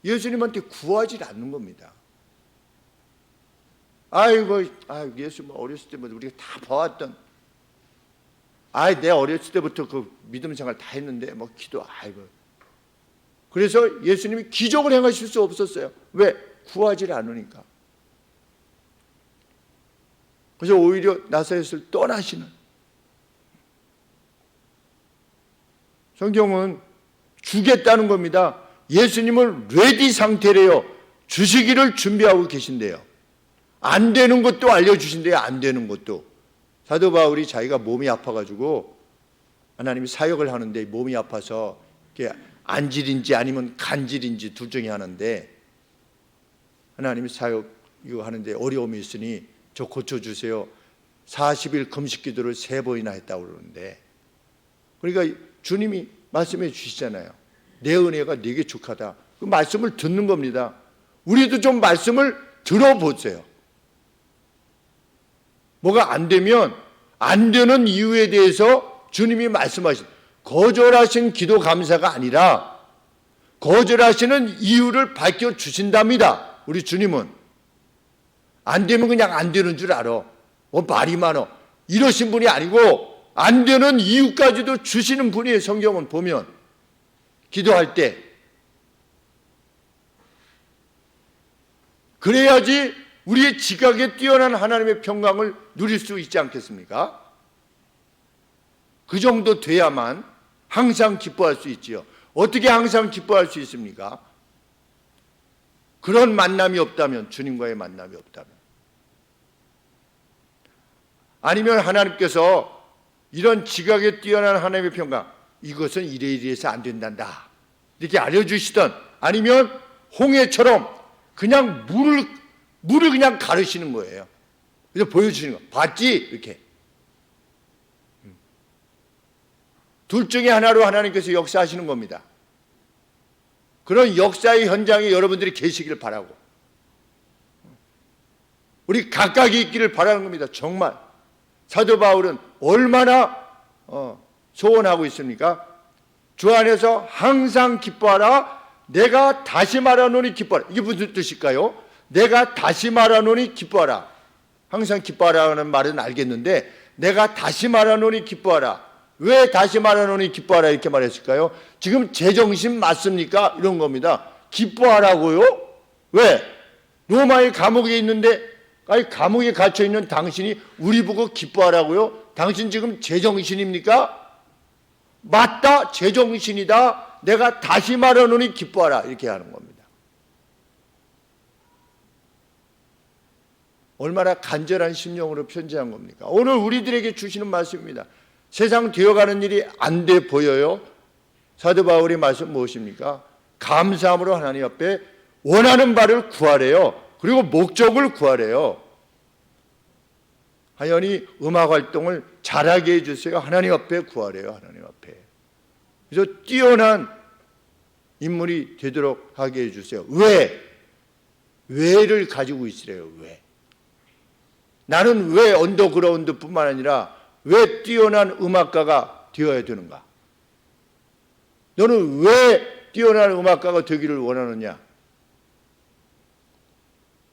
예수님한테 구하지 않는 겁니다. 예수 어렸을 때부터 우리가 다 봐왔던, 내 어렸을 때부터 그 믿음 생활 다 했는데 뭐 기도, 그래서 예수님이 기적을 행하실 수 없었어요. 왜? 구하지 않으니까. 그래서 오히려 나사렛을 떠나시는, 성경은 주겠다는 겁니다. 예수님은 레디 상태래요. 주시기를 준비하고 계신대요. 안 되는 것도 알려주신대요. 안 되는 것도. 사도 바울이 자기가 몸이 아파가지고 하나님이 사역을 하는데 몸이 아파서 안질인지 아니면 간질인지 둘 중에 하나인데, 하나님이 사역 이거 하는데 어려움이 있으니 저 고쳐주세요. 40일 금식 기도를 3번이나 했다고 그러는데, 그러니까 주님이 말씀해 주시잖아요. 내 은혜가 네게 족하다. 그 말씀을 듣는 겁니다. 우리도 좀 말씀을 들어보세요. 뭐가 안 되면 안 되는 이유에 대해서 주님이 말씀하신, 거절하신 기도 감사가 아니라 거절하시는 이유를 밝혀주신답니다. 우리 주님은 안 되면 그냥 안 되는 줄 알아. 말이 많어. 이러신 분이 아니고 안 되는 이유까지도 주시는 분이에요. 성경은 보면 기도할 때. 그래야지 우리의 지각에 뛰어난 하나님의 평강을 누릴 수 있지 않겠습니까? 그 정도 돼야만 항상 기뻐할 수 있지요. 어떻게 항상 기뻐할 수 있습니까? 그런 만남이 없다면, 주님과의 만남이 없다면. 아니면 하나님께서 이런 지각에 뛰어난 하나님의 평강, 이것은 이래서 안 된단다 이렇게 알려주시던, 아니면 홍해처럼 그냥 물을 그냥 가르시는 거예요. 그래서 보여주시는 거. 봤지? 이렇게. 둘 중에 하나로 하나님께서 역사하시는 겁니다. 그런 역사의 현장에 여러분들이 계시기를 바라고, 우리 각각이 있기를 바라는 겁니다. 정말 사도 바울은 얼마나 소원하고 있습니까? 주 안에서 항상 기뻐하라. 내가 다시 말하노니 기뻐하라. 이게 무슨 뜻일까요? 내가 다시 말하노니 기뻐하라. 항상 기뻐하라는 말은 알겠는데, 내가 다시 말하노니 기뻐하라. 왜 다시 말하노니 기뻐하라 이렇게 말했을까요? 지금 제정신 맞습니까? 이런 겁니다. 기뻐하라고요? 왜? 로마의 감옥에 있는데, 감옥에 갇혀있는 당신이 우리 보고 기뻐하라고요? 당신 지금 제정신입니까? 맞다, 제정신이다. 내가 다시 말하노니 기뻐하라 이렇게 하는 겁니다. 얼마나 간절한 심령으로 편지한 겁니까? 오늘 우리들에게 주시는 말씀입니다. 세상 되어가는 일이 안 돼 보여요? 사도 바울의 말씀 무엇입니까? 감사함으로 하나님 앞에 원하는 바를 구하래요. 그리고 목적을 구하래요. 하연이 음악 활동을 잘하게 해주세요. 하나님 앞에 구하래요. 하나님 앞에. 그래서 뛰어난 인물이 되도록 하게 해주세요. 왜? 왜를 가지고 있으래요. 왜? 나는 왜 언더그라운드뿐만 아니라 왜 뛰어난 음악가가 되어야 되는가? 너는 왜 뛰어난 음악가가 되기를 원하느냐?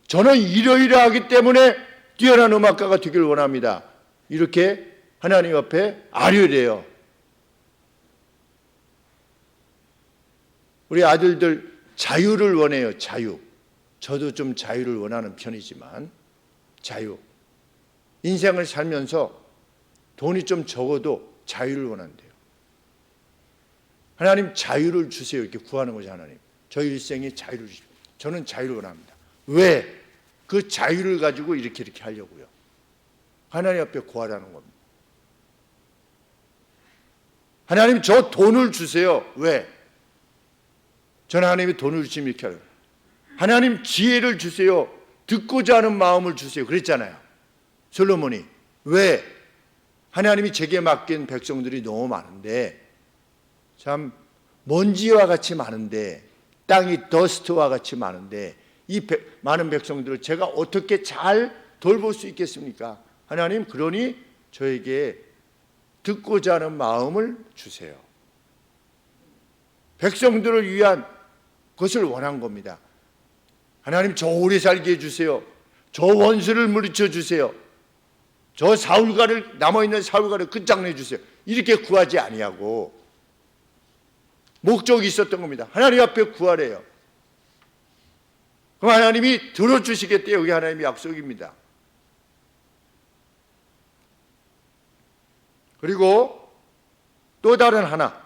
저는 이러이러하기 때문에 뛰어난 음악가가 되기를 원합니다. 이렇게 하나님 앞에 아뢰래요. 우리 아들들 자유를 원해요. 자유. 저도 좀 자유를 원하는 편이지만 자유. 인생을 살면서 돈이 좀 적어도 자유를 원한대요. 하나님 자유를 주세요. 이렇게 구하는 거죠. 하나님. 저 일생에 자유를 주십시오. 저는 자유를 원합니다. 왜? 그 자유를 가지고 이렇게 하려고요. 하나님 앞에 구하라는 겁니다. 하나님 저 돈을 주세요. 왜? 저는 하나님이 돈을 주시면 이렇게 하려고. 하나님 지혜를 주세요. 듣고자 하는 마음을 주세요. 그랬잖아요. 솔로몬이. 왜? 하나님이 제게 맡긴 백성들이 너무 많은데 참 먼지와 같이 많은데 땅이 더스트와 같이 많은데 이 많은 백성들을 제가 어떻게 잘 돌볼 수 있겠습니까? 하나님 그러니 저에게 듣고자 하는 마음을 주세요. 백성들을 위한 것을 원한 겁니다. 하나님 저 오래 살게 해주세요. 저 원수를 물리쳐 주세요. 저 사울가를 남아있는 사울가를 끝장내 주세요. 이렇게 구하지 아니하고 목적이 있었던 겁니다. 하나님 앞에 구하래요. 그럼 하나님이 들어주시겠대요. 이게 하나님의 약속입니다. 그리고 또 다른 하나,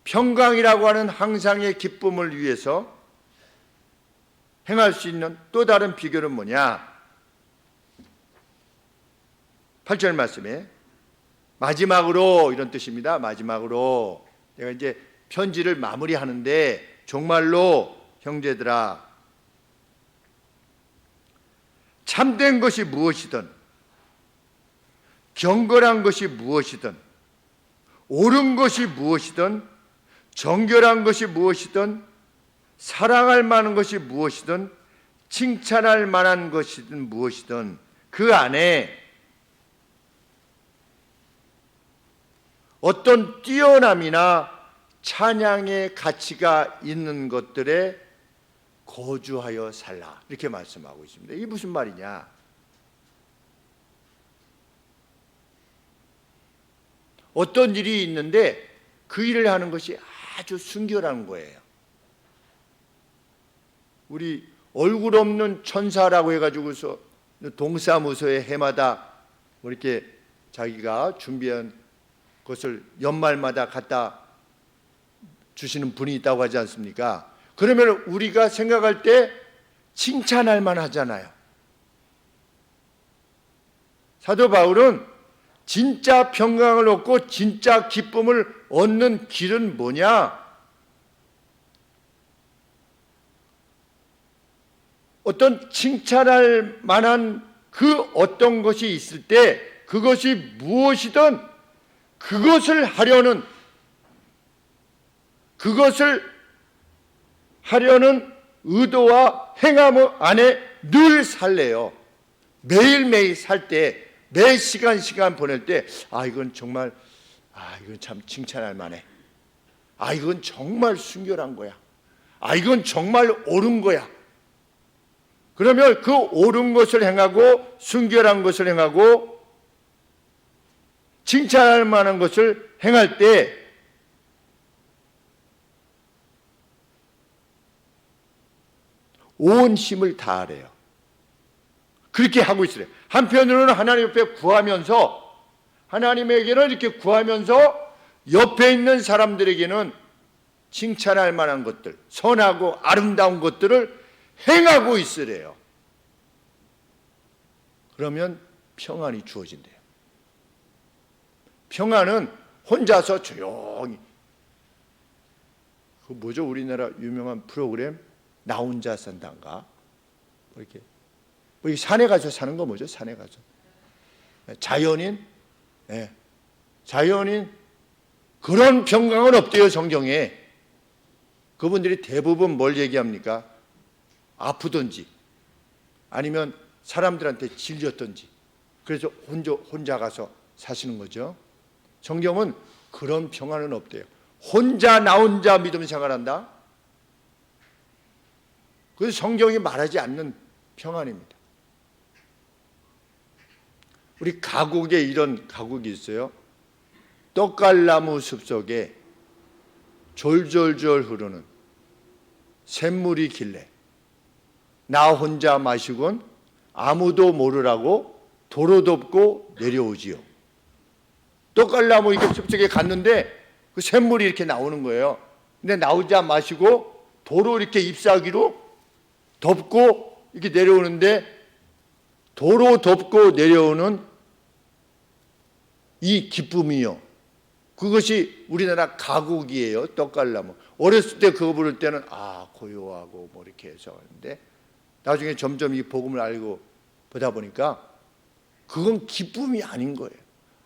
평강이라고 하는 항상의 기쁨을 위해서 행할 수 있는 또 다른 비결은 뭐냐? 8절 말씀에 마지막으로 이런 뜻입니다. 마지막으로 내가 이제 편지를 마무리하는데 정말로 형제들아 참된 것이 무엇이든 경건한 것이 무엇이든 옳은 것이 무엇이든 정결한 것이 무엇이든 사랑할 만한 것이 무엇이든 칭찬할 만한 것이든 무엇이든 그 안에 어떤 뛰어남이나 찬양의 가치가 있는 것들에 거주하여 살라 이렇게 말씀하고 있습니다. 이게 무슨 말이냐? 어떤 일이 있는데 그 일을 하는 것이 아주 순결한 거예요. 우리 얼굴 없는 천사라고 해가지고서 동사무소에 해마다 뭐 이렇게 자기가 준비한 것을 연말마다 갖다 주시는 분이 있다고 하지 않습니까? 그러면 우리가 생각할 때 칭찬할 만하잖아요. 사도 바울은 진짜 평강을 얻고 진짜 기쁨을 얻는 길은 뭐냐? 어떤 칭찬할 만한 그 어떤 것이 있을 때 그것이 무엇이든 그것을 하려는 의도와 행함 안에 늘 살래요. 매일매일 살 때, 매 시간 보낼 때, 이건 정말, 이건 참 칭찬할 만해. 이건 정말 순결한 거야. 이건 정말 옳은 거야. 그러면 그 옳은 것을 행하고, 순결한 것을 행하고, 칭찬할 만한 것을 행할 때, 온 힘을 다하래요. 그렇게 하고 있으래요. 한편으로는 하나님 옆에 구하면서 하나님에게는 이렇게 구하면서 옆에 있는 사람들에게는 칭찬할 만한 것들, 선하고 아름다운 것들을 행하고 있으래요. 그러면 평안이 주어진대요. 평안은 혼자서 조용히, 그 뭐죠? 우리나라 유명한 프로그램 나 혼자 산단가? 이렇게 산에 가서 사는 거 뭐죠? 산에 가서 자연인, 예, 자연인 그런 평강은 없대요 성경에. 그분들이 대부분 뭘 얘기합니까? 아프든지 아니면 사람들한테 질렸든지 그래서 혼자 가서 사시는 거죠. 성경은 그런 평안은 없대요. 혼자 나 혼자 믿음 생활한다? 그래서 성경이 말하지 않는 평안입니다. 우리 가곡에 이런 가곡이 있어요. 떡갈나무 숲속에 졸졸졸 흐르는 샘물이 길래 나 혼자 마시곤 아무도 모르라고 도로 덮고 내려오지요. 떡갈나무 이렇게 숲속에 갔는데 그 샘물이 이렇게 나오는 거예요. 근데 나 혼자 마시고 도로 이렇게 잎사귀로 덮고 이렇게 내려오는데 도로 덮고 내려오는 이 기쁨이요. 그것이 우리나라 가곡이에요. 떡갈나무. 어렸을 때 그거 부를 때는 고요하고 뭐 이렇게 해서 하는데 나중에 점점 이 복음을 알고 보다 보니까 그건 기쁨이 아닌 거예요.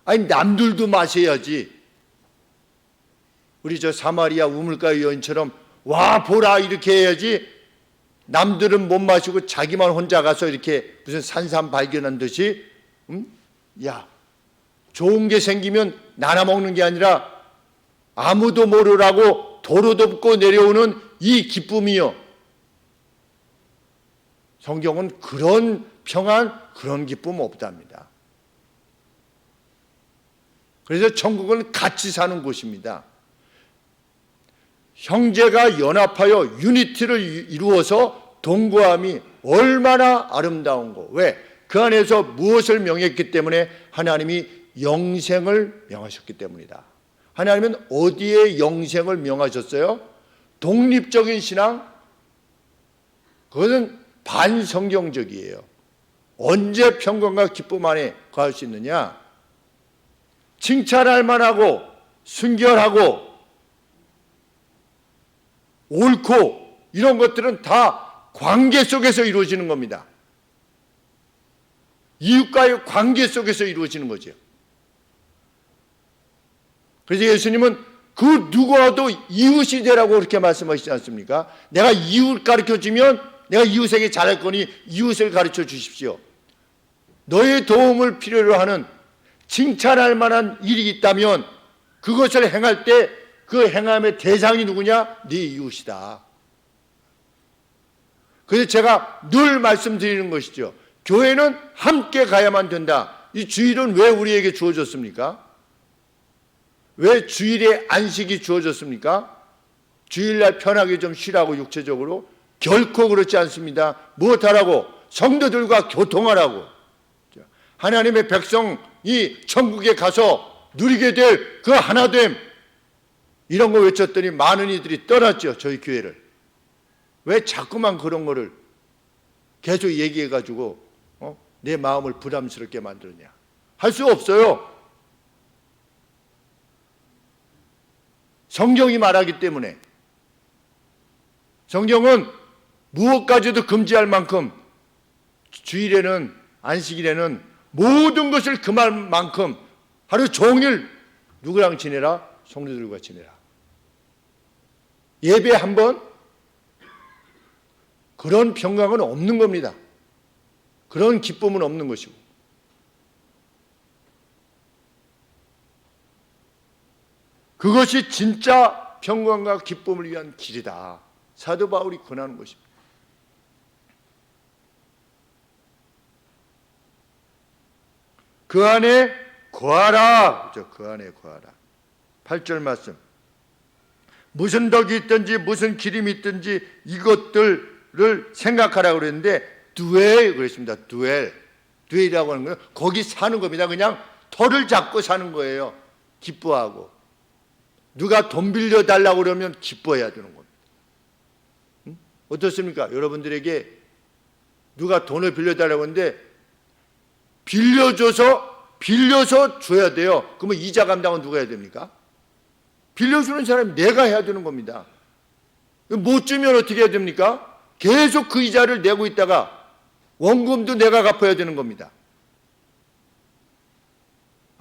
아니 남들도 마셔야지. 우리 저 사마리아 우물가 여인처럼 와 보라 이렇게 해야지. 남들은 못 마시고 자기만 혼자 가서 이렇게 무슨 산삼 발견한 듯이 야 좋은 게 생기면 나눠 먹는 게 아니라 아무도 모르라고 도로 덮고 내려오는 이 기쁨이요. 성경은 그런 평안, 그런 기쁨 없답니다. 그래서 천국은 같이 사는 곳입니다. 형제가 연합하여 유니티를 이루어서 동거함이 얼마나 아름다운 거. 왜? 그 안에서 무엇을 명했기 때문에? 하나님이 영생을 명하셨기 때문이다. 하나님은 어디에 영생을 명하셨어요? 독립적인 신앙? 그것은 반성경적이에요. 언제 평강과 기쁨 안에 거할 수 있느냐? 칭찬할 만하고 순결하고 옳고 이런 것들은 다 관계 속에서 이루어지는 겁니다. 이웃과의 관계 속에서 이루어지는 거죠. 그래서 예수님은 그 누구와도 이웃이 되라고 그렇게 말씀하시지 않습니까? 내가 이웃 가르쳐주면 내가 이웃에게 잘할 거니 이웃을 가르쳐 주십시오. 너의 도움을 필요로 하는 칭찬할 만한 일이 있다면 그것을 행할 때 그 행함의 대상이 누구냐? 네 이웃이다. 그래서 제가 늘 말씀드리는 것이죠. 교회는 함께 가야만 된다. 이 주일은 왜 우리에게 주어졌습니까? 왜 주일에 안식이 주어졌습니까? 주일날 편하게 좀 쉬라고 육체적으로? 결코 그렇지 않습니다. 무엇하라고? 성도들과 교통하라고. 하나님의 백성이 천국에 가서 누리게 될 그 하나됨, 이런 거 외쳤더니 많은 이들이 떠났죠. 저희 교회를. 왜 자꾸만 그런 거를 계속 얘기해가지고 내 마음을 부담스럽게 만드느냐. 할 수 없어요. 성경이 말하기 때문에. 성경은 무엇까지도 금지할 만큼 주일에는, 안식일에는 모든 것을 금할 만큼 하루 종일 누구랑 지내라? 성도들과 지내라. 예배 한 번? 그런 평강은 없는 겁니다. 그런 기쁨은 없는 것이고. 그것이 진짜 평강과 기쁨을 위한 길이다. 사도 바울이 권하는 것입니다. 그 안에 거하라. 그렇죠? 그 안에 거하라. 8절 말씀. 무슨 덕이 있든지 무슨 기림이 있든지 이것들을 생각하라고 그랬는데 두엘 그랬습니다. 두엘이라고 하는 거예요. 거기 사는 겁니다. 그냥 터를 잡고 사는 거예요. 기뻐하고. 누가 돈 빌려달라고 그러면 기뻐해야 되는 겁니다. 어떻습니까? 여러분들에게 누가 돈을 빌려달라고 하는데 빌려서 줘야 돼요. 그러면 이자 감당은 누가 해야 됩니까? 빌려주는 사람이 내가 해야 되는 겁니다. 못 주면 어떻게 해야 됩니까? 계속 그 이자를 내고 있다가 원금도 내가 갚아야 되는 겁니다.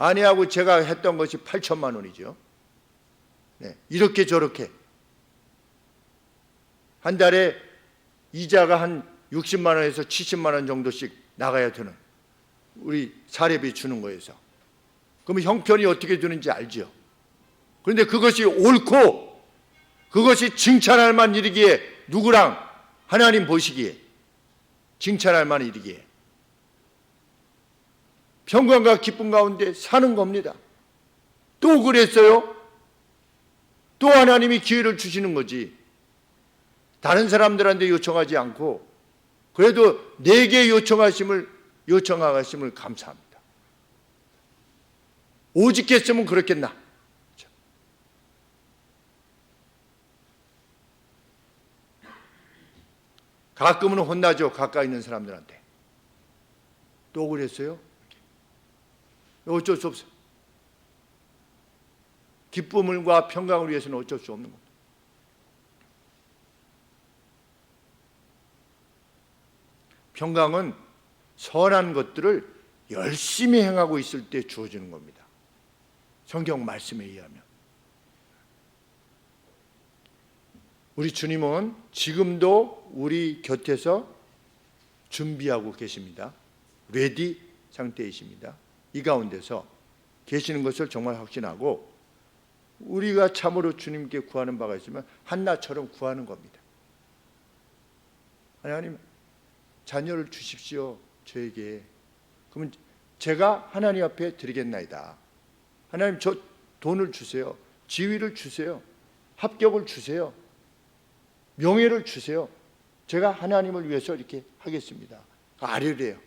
아내하고 제가 했던 것이 8천만 원이죠. 네, 이렇게 저렇게 한 달에 이자가 한 60만 원에서 70만 원 정도씩 나가야 되는, 우리 사례비 주는 거에서. 그러면 형편이 어떻게 되는지 알죠. 그런데 그것이 옳고 그것이 칭찬할 만 일이기에, 누구랑? 하나님 보시기에 칭찬할 만 일이기에 평강과 기쁨 가운데 사는 겁니다. 또 그랬어요? 또 하나님이 기회를 주시는 거지. 다른 사람들한테 요청하지 않고 그래도 내게 요청하심을 감사합니다. 오직 했으면 그렇겠나? 가끔은 혼나죠, 가까이 있는 사람들한테. 또 그랬어요? 어쩔 수 없어요. 기쁨과 평강을 위해서는 어쩔 수 없는 겁니다. 평강은 선한 것들을 열심히 행하고 있을 때 주어지는 겁니다. 성경 말씀에 의하면. 우리 주님은 지금도 우리 곁에서 준비하고 계십니다. 레디 상태이십니다. 이 가운데서 계시는 것을 정말 확신하고, 우리가 참으로 주님께 구하는 바가 있으면 한나처럼 구하는 겁니다. 하나님, 자녀를 주십시오, 저에게. 그러면 제가 하나님 앞에 드리겠나이다. 하나님, 저 돈을 주세요. 지위를 주세요. 합격을 주세요. 명예를 주세요. 제가 하나님을 위해서 이렇게 하겠습니다. 아뢰래요.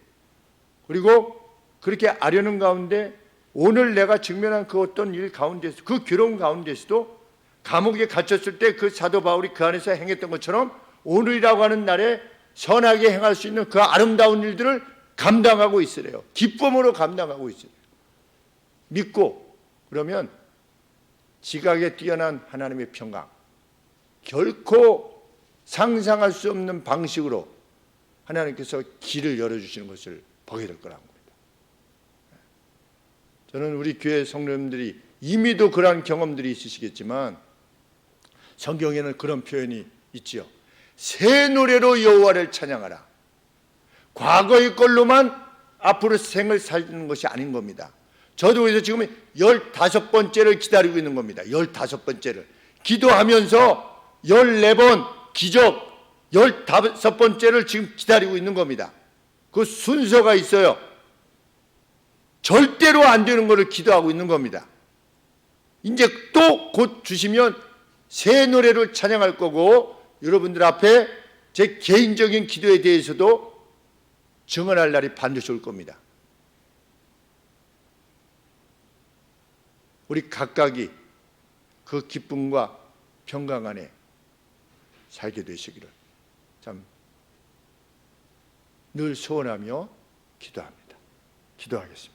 그리고 그렇게 아뢰는 가운데 오늘 내가 직면한 그 어떤 일 가운데서, 그 괴로운 가운데서도 감옥에 갇혔을 때 그 사도 바울이 그 안에서 행했던 것처럼 오늘이라고 하는 날에 선하게 행할 수 있는 그 아름다운 일들을 감당하고 있으래요. 기쁨으로 감당하고 있어요. 믿고, 그러면 지각에 뛰어난 하나님의 평강, 결코 상상할 수 없는 방식으로 하나님께서 길을 열어주시는 것을 보게 될 거라는 겁니다. 저는 우리 교회 성도님들이 이미도 그러한 경험들이 있으시겠지만 성경에는 그런 표현이 있지요. 새 노래로 여호와를 찬양하라. 과거의 걸로만 앞으로 생을 살리는 것이 아닌 겁니다. 저도 그래서 지금 15번째를 기다리고 있는 겁니다. 15번째를 기도하면서 14번 기적 15번째를 지금 기다리고 있는 겁니다. 그 순서가 있어요. 절대로 안 되는 것을 기도하고 있는 겁니다. 이제 또 곧 주시면 새 노래를 찬양할 거고, 여러분들 앞에 제 개인적인 기도에 대해서도 증언할 날이 반드시 올 겁니다. 우리 각각이 그 기쁨과 평강 안에 살게 되시기를 참 늘 소원하며 기도합니다. 기도하겠습니다.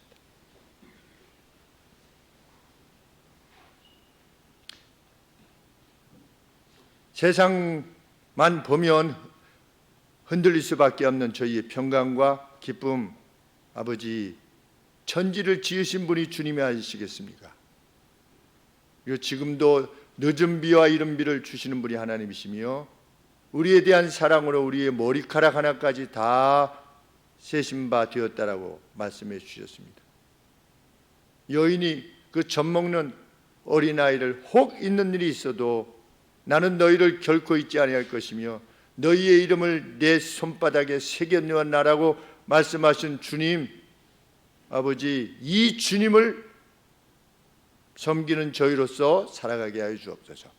세상만 보면 흔들릴 수밖에 없는 저희의 평강과 기쁨, 아버지, 천지를 지으신 분이 주님이 아니시겠습니까? 그리고 지금도 늦은 비와 이른 비를 주시는 분이 하나님이시며, 우리에 대한 사랑으로 우리의 머리카락 하나까지 다 세신 바 되었다라고 말씀해 주셨습니다. 여인이 그 젖 먹는 어린아이를 혹 있는 일이 있어도 나는 너희를 결코 잊지 아니할 것이며 너희의 이름을 내 손바닥에 새겨놓았나라고 말씀하신 주님, 아버지, 이 주님을 섬기는 저희로서 살아가게 하여 주옵소서.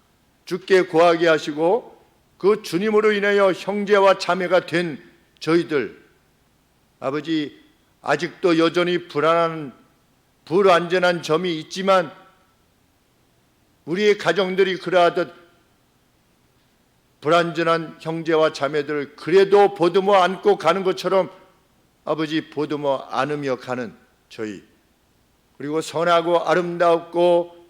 주께 구하게 하시고 그 주님으로 인하여 형제와 자매가 된 저희들, 아버지, 아직도 여전히 불완전한 점이 있지만 우리의 가정들이 그러하듯 불완전한 형제와 자매들을 그래도 보듬어 안고 가는 것처럼 아버지, 보듬어 안으며 가는 저희, 그리고 선하고 아름답고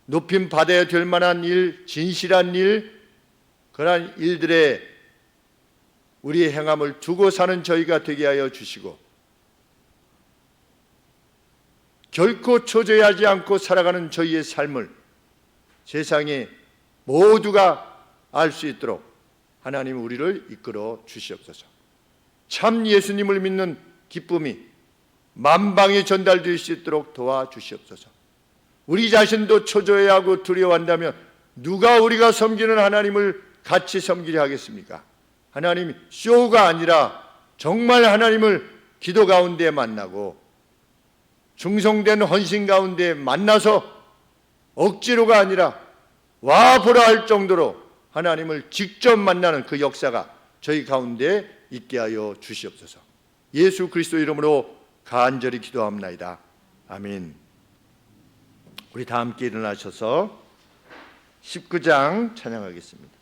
높임 받아야 될 만한 일, 진실한 일, 그러한 일들에 우리의 행함을 두고 사는 저희가 되게 하여 주시고, 결코 초조해하지 않고 살아가는 저희의 삶을 세상에 모두가 알 수 있도록 하나님 우리를 이끌어 주시옵소서. 참 예수님을 믿는 기쁨이 만방에 전달될 수 있도록 도와주시옵소서. 우리 자신도 초조해하고 두려워한다면 누가 우리가 섬기는 하나님을 같이 섬기려 하겠습니까? 하나님 쇼가 아니라 정말 하나님을 기도 가운데 만나고 충성된 헌신 가운데 만나서 억지로가 아니라 와보라 할 정도로 하나님을 직접 만나는 그 역사가 저희 가운데 있게 하여 주시옵소서. 예수 그리스도 이름으로 간절히 기도합나이다. 아멘. 우리 다 함께 일어나셔서 19장 찬양하겠습니다.